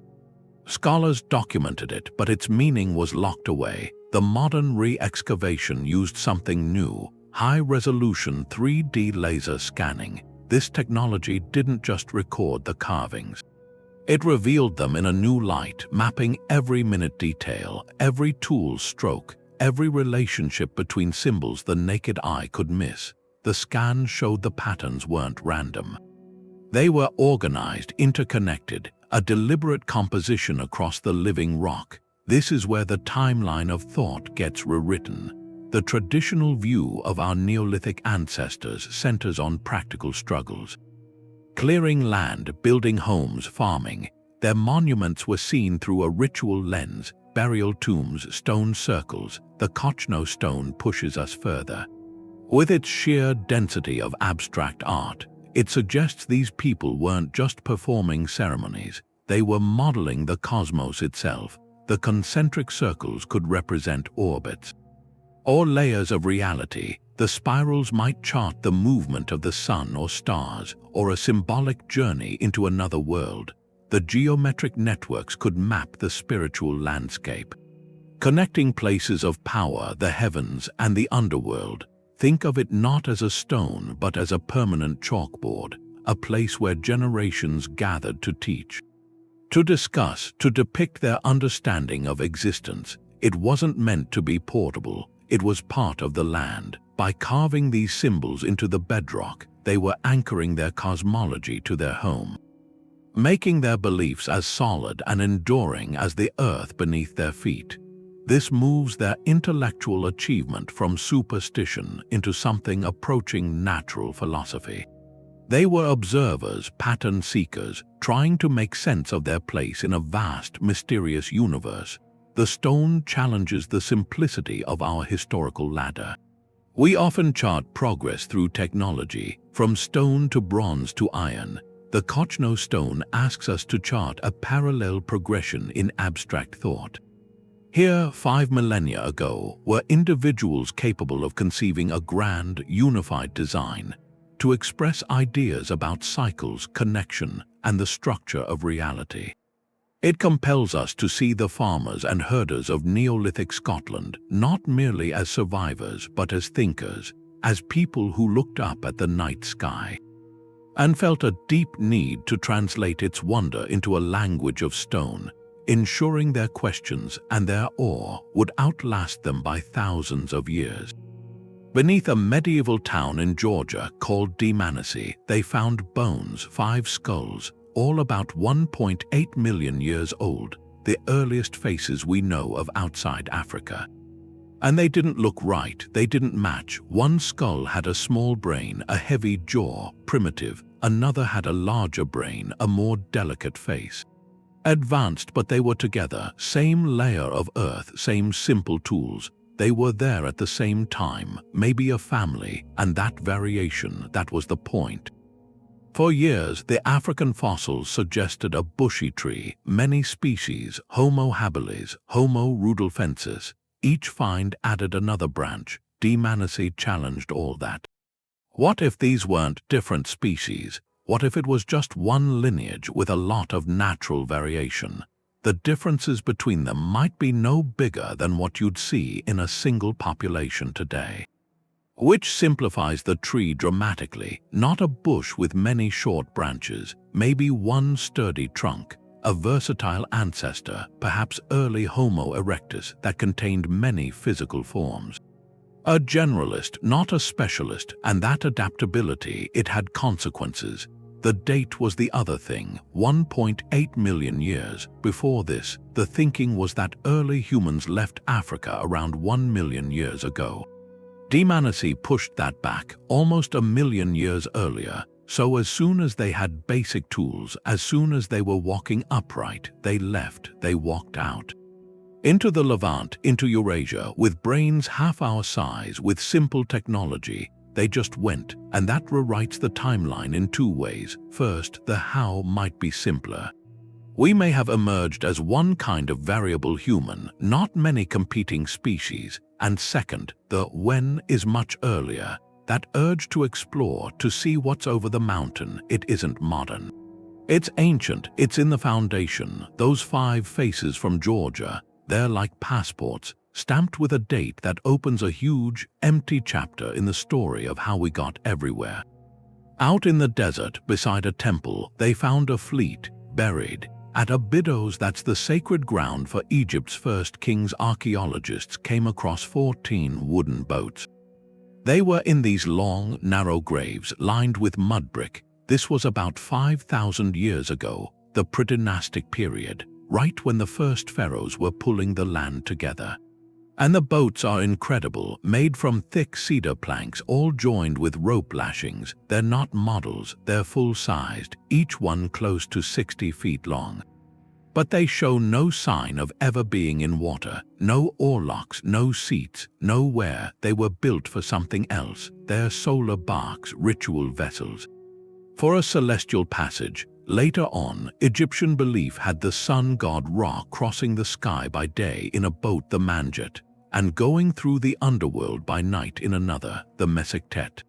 A: Scholars documented it, but its meaning was locked away. The modern re-excavation used something new, high-resolution 3D laser scanning. This technology didn't just record the carvings. It revealed them in a new light, mapping every minute detail, every tool stroke, every relationship between symbols the naked eye could miss. The scan showed the patterns weren't random. They were organized, interconnected, a deliberate composition across the living rock. This is where the timeline of thought gets rewritten. The traditional view of our Neolithic ancestors centers on practical struggles. Clearing land, building homes, farming. Their monuments were seen through a ritual lens, burial tombs, stone circles. The Cochno Stone pushes us further. With its sheer density of abstract art, it suggests these people weren't just performing ceremonies, they were modeling the cosmos itself. The concentric circles could represent orbits or layers of reality. The spirals might chart the movement of the sun or stars, or a symbolic journey into another world. The geometric networks could map the spiritual landscape, connecting places of power, the heavens, and the underworld. Think of it not as a stone, but as a permanent chalkboard, a place where generations gathered to teach, to discuss, to depict their understanding of existence. It wasn't meant to be portable, it was part of the land. By carving these symbols into the bedrock, they were anchoring their cosmology to their home, making their beliefs as solid and enduring as the earth beneath their feet. This moves their intellectual achievement from superstition into something approaching natural philosophy. They were observers, pattern seekers, trying to make sense of their place in a vast, mysterious universe. The stone challenges the simplicity of our historical ladder. We often chart progress through technology, from stone to bronze to iron. The Cochno Stone asks us to chart a parallel progression in abstract thought. Here, 5 millennia ago, were individuals capable of conceiving a grand, unified design to express ideas about cycles, connection, and the structure of reality. It compels us to see the farmers and herders of Neolithic Scotland not merely as survivors but as thinkers, as people who looked up at the night sky and felt a deep need to translate its wonder into a language of stone, ensuring their questions and their awe would outlast them by thousands of years. Beneath a medieval town in Georgia called Dmanisi, they found bones, 5 skulls, all about 1.8 million years old, the earliest faces we know of outside Africa. And they didn't look right, they didn't match. One skull had a small brain, a heavy jaw, primitive. Another had a larger brain, a more delicate face. Advanced, but they were together, same layer of earth, same simple tools. They were there at the same time, maybe a family, and that variation, that was the point. For years, the African fossils suggested a bushy tree, many species, Homo habilis, Homo rudolfensis. Each find added another branch. Dmanisi challenged all that. What if these weren't different species? What if it was just one lineage with a lot of natural variation? The differences between them might be no bigger than what you'd see in a single population today. Which simplifies the tree dramatically, not a bush with many short branches, maybe one sturdy trunk, a versatile ancestor, perhaps early Homo erectus that contained many physical forms. A generalist, not a specialist, and that adaptability, it had consequences. The date was the other thing, 1.8 million years. Before this, the thinking was that early humans left Africa around 1 million years ago. Dmanisi pushed that back almost a million years earlier, so as soon as they had basic tools, as soon as they were walking upright, they left, they walked out. Into the Levant, into Eurasia, with brains half our size, with simple technology. They just went, and that rewrites the timeline in two ways. First, the how might be simpler. We may have emerged as one kind of variable human, not many competing species. And second, the when is much earlier. That urge to explore, to see what's over the mountain, it isn't modern. It's ancient, it's in the foundation. Those 5 faces from Georgia, they're like passports, stamped with a date that opens a huge, empty chapter in the story of how we got everywhere. Out in the desert, beside a temple, they found a fleet, buried. At Abydos, that's the sacred ground for Egypt's first kings, archaeologists came across 14 wooden boats. They were in these long, narrow graves, lined with mud brick. This was about 5,000 years ago, the pre-dynastic period, right when the first pharaohs were pulling the land together. And the boats are incredible, made from thick cedar planks, all joined with rope lashings. They're not models, they're full-sized, each one close to 60 feet long. But they show no sign of ever being in water, no oarlocks, no seats, nowhere. They were built for something else. They're solar barks, ritual vessels. For a celestial passage. Later on, Egyptian belief had the sun god Ra crossing the sky by day in a boat, the Manjet, and going through the underworld by night in another, the Mesektet.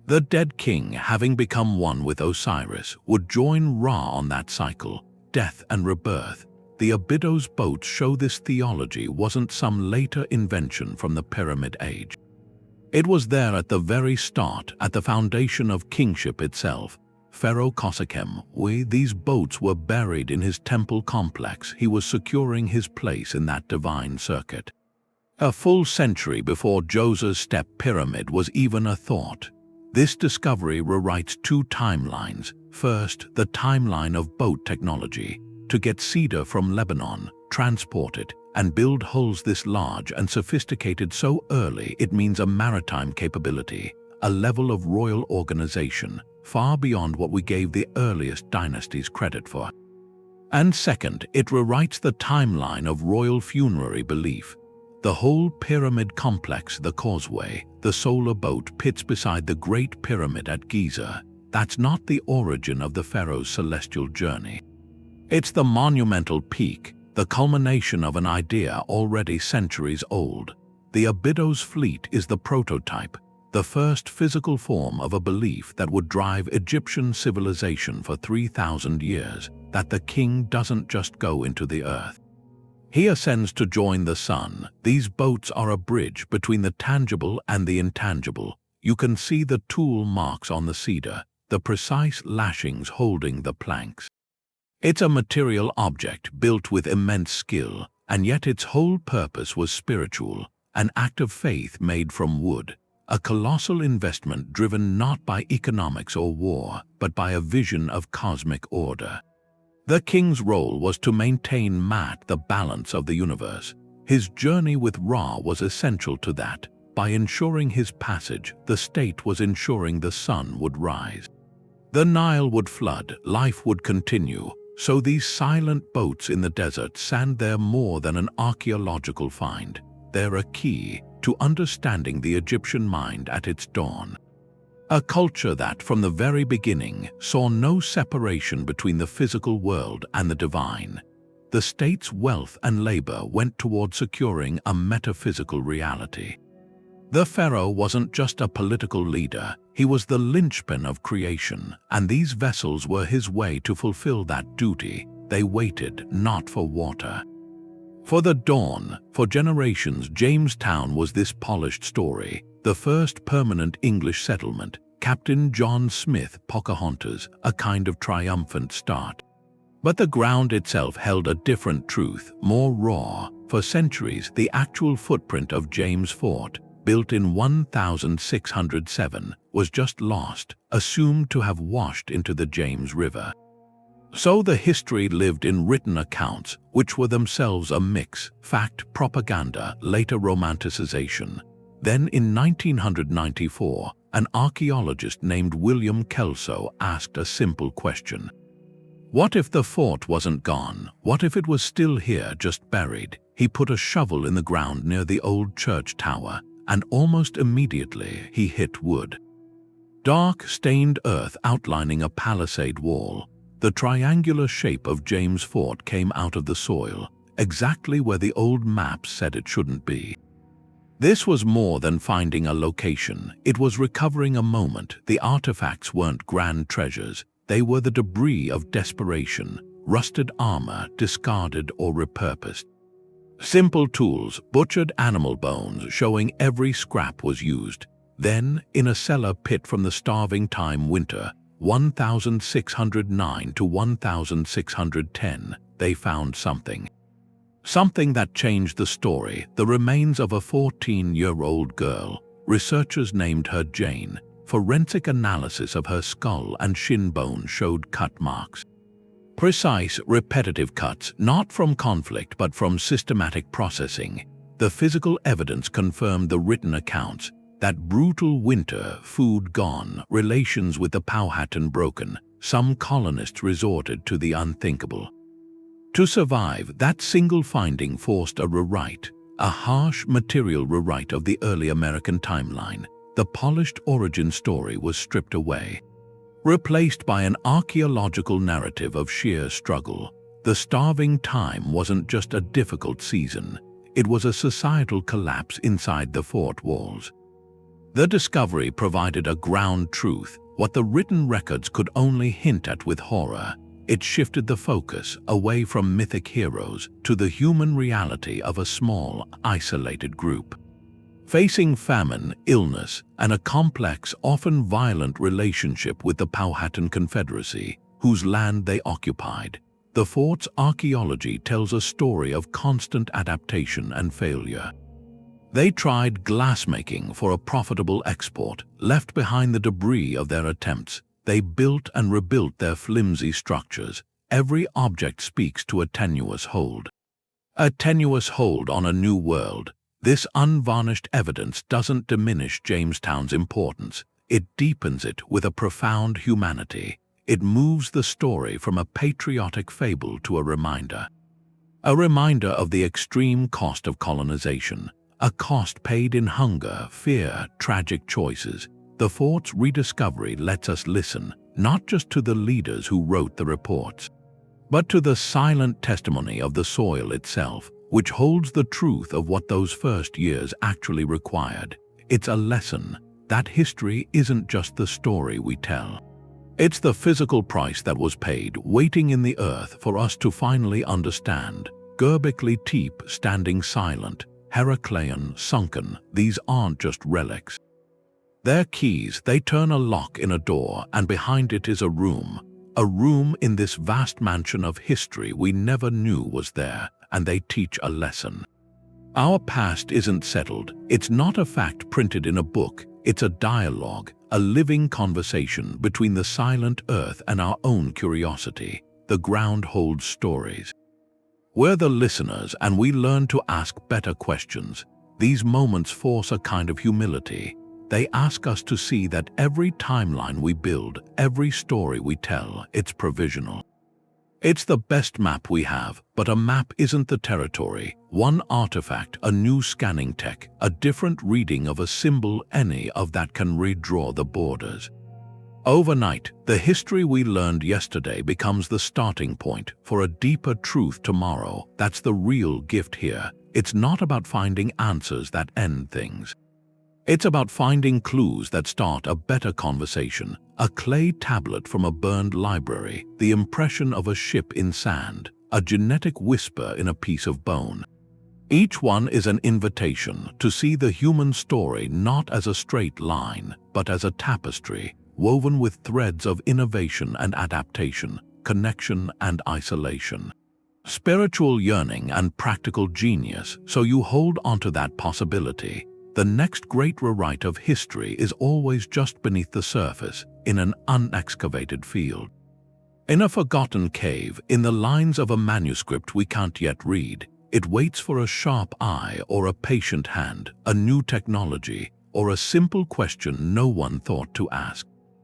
A: The dead king, having become one with Osiris, would join Ra on that cycle, death and rebirth. The Abydos boats show this theology wasn't some later invention from the Pyramid Age. It was there at the very start, at the foundation of kingship itself. Pharaoh Khosakhem, these boats were buried in his temple complex. He was securing his place in that divine circuit. A full century before Djoser's step pyramid was even a thought. This discovery rewrites 2 timelines. First, the timeline of boat technology. To get cedar from Lebanon, transport it, and build hulls this large and sophisticated so early, it means a maritime capability, a level of royal organization, far beyond what we gave the earliest dynasties credit for. And second, it rewrites the timeline of royal funerary belief. The whole pyramid complex, the causeway, the solar boat pits beside the Great Pyramid at Giza, that's not the origin of the pharaoh's celestial journey. It's the monumental peak, the culmination of an idea already centuries old. The Abydos fleet is the prototype, the first physical form of a belief that would drive Egyptian civilization for 3,000 years, that the king doesn't just go into the earth. He ascends to join the sun. These boats are a bridge between the tangible and the intangible. You can see the tool marks on the cedar, the precise lashings holding the planks. It's a material object built with immense skill, and yet its whole purpose was spiritual, an act of faith made from wood. A colossal investment driven not by economics or war, but by a vision of cosmic order. The king's role was to maintain the balance of the universe. His journey with Ra was essential to that. By ensuring his passage, the state was ensuring the sun would rise. The Nile would flood, life would continue, so these silent boats in the desert stand there more than an archaeological find. They're a key to understanding the Egyptian mind at its dawn. A culture that, from the very beginning, saw no separation between the physical world and the divine. The state's wealth and labor went toward securing a metaphysical reality. The pharaoh wasn't just a political leader, he was the linchpin of creation, and these vessels were his way to fulfill that duty. They waited not for water. For the dawn, for generations, Jamestown was this polished story, the first permanent English settlement, Captain John Smith Pocahontas, a kind of triumphant start. But the ground itself held a different truth, more raw. For centuries, the actual footprint of James Fort, built in 1607, was just lost, assumed to have washed into the James River. So the history lived in written accounts, which were themselves a mix, fact, propaganda, later romanticization. Then in 1994, an archaeologist named William Kelso asked a simple question. What if the fort wasn't gone? What if it was still here, just buried? He put a shovel in the ground near the old church tower, and almost immediately he hit wood. Dark, stained earth outlining a palisade wall. The triangular shape of James Fort came out of the soil, exactly where the old maps said it shouldn't be. This was more than finding a location. It was recovering a moment. The artifacts weren't grand treasures. They were the debris of desperation, rusted armor, discarded or repurposed. Simple tools, butchered animal bones showing every scrap was used. Then, in a cellar pit from the starving time winter, 1609 to 1610, they found something. Something that changed the story, the remains of a 14-year-old girl. Researchers named her Jane. Forensic analysis of her skull and shin bone showed cut marks. Precise, repetitive cuts, not from conflict but from systematic processing. The physical evidence confirmed the written accounts. That brutal winter, food gone, relations with the Powhatan broken, some colonists resorted to the unthinkable. To survive, that single finding forced a rewrite, a harsh material rewrite of the early American timeline. The polished origin story was stripped away, replaced by an archaeological narrative of sheer struggle. The starving time wasn't just a difficult season, it was a societal collapse inside the fort walls. The discovery provided a ground truth, what the written records could only hint at with horror. It shifted the focus away from mythic heroes to the human reality of a small, isolated group. Facing famine, illness, and a complex, often violent relationship with the Powhatan Confederacy, whose land they occupied, the fort's archaeology tells a story of constant adaptation and failure. They tried glassmaking for a profitable export, left behind the debris of their attempts. They built and rebuilt their flimsy structures. Every object speaks to a tenuous hold. A tenuous hold on a new world. This unvarnished evidence doesn't diminish Jamestown's importance. It deepens it with a profound humanity. It moves the story from a patriotic fable to a reminder. A reminder of the extreme cost of colonization. A cost paid in hunger, fear, tragic choices. The fort's rediscovery lets us listen, not just to the leaders who wrote the reports, but to the silent testimony of the soil itself, which holds the truth of what those first years actually required. It's a lesson that history isn't just the story we tell. It's the physical price that was paid, waiting in the earth for us to finally understand. Göbekli Tepe standing silent, Heracleion sunken, these aren't just relics. They're keys. They turn a lock in a door, and behind it is a room in this vast mansion of history we never knew was there, and they teach a lesson. Our past isn't settled. It's not a fact printed in a book. It's a dialogue, a living conversation between the silent earth and our own curiosity. The ground holds stories. We're the listeners and we learn to ask better questions. These moments force a kind of humility. They ask us to see that every timeline we build, every story we tell, it's provisional. It's the best map we have, but a map isn't the territory. One artifact, a new scanning tech, a different reading of a symbol, any of that can redraw the borders. Overnight, the history we learned yesterday becomes the starting point for a deeper truth tomorrow. That's the real gift here. It's not about finding answers that end things. It's about finding clues that start a better conversation. A clay tablet from a burned library, the impression of a ship in sand, a genetic whisper in a piece of bone. Each one is an invitation to see the human story not as a straight line, but as a tapestry, woven with threads of innovation and adaptation, connection and isolation. Spiritual yearning and practical genius, so you hold onto that possibility. The next great rewrite of history is always just beneath the surface, in an unexcavated field. In a forgotten cave, in the lines of a manuscript we can't yet read, it waits for a sharp eye or a patient hand, a new technology, or a simple question no one thought to ask.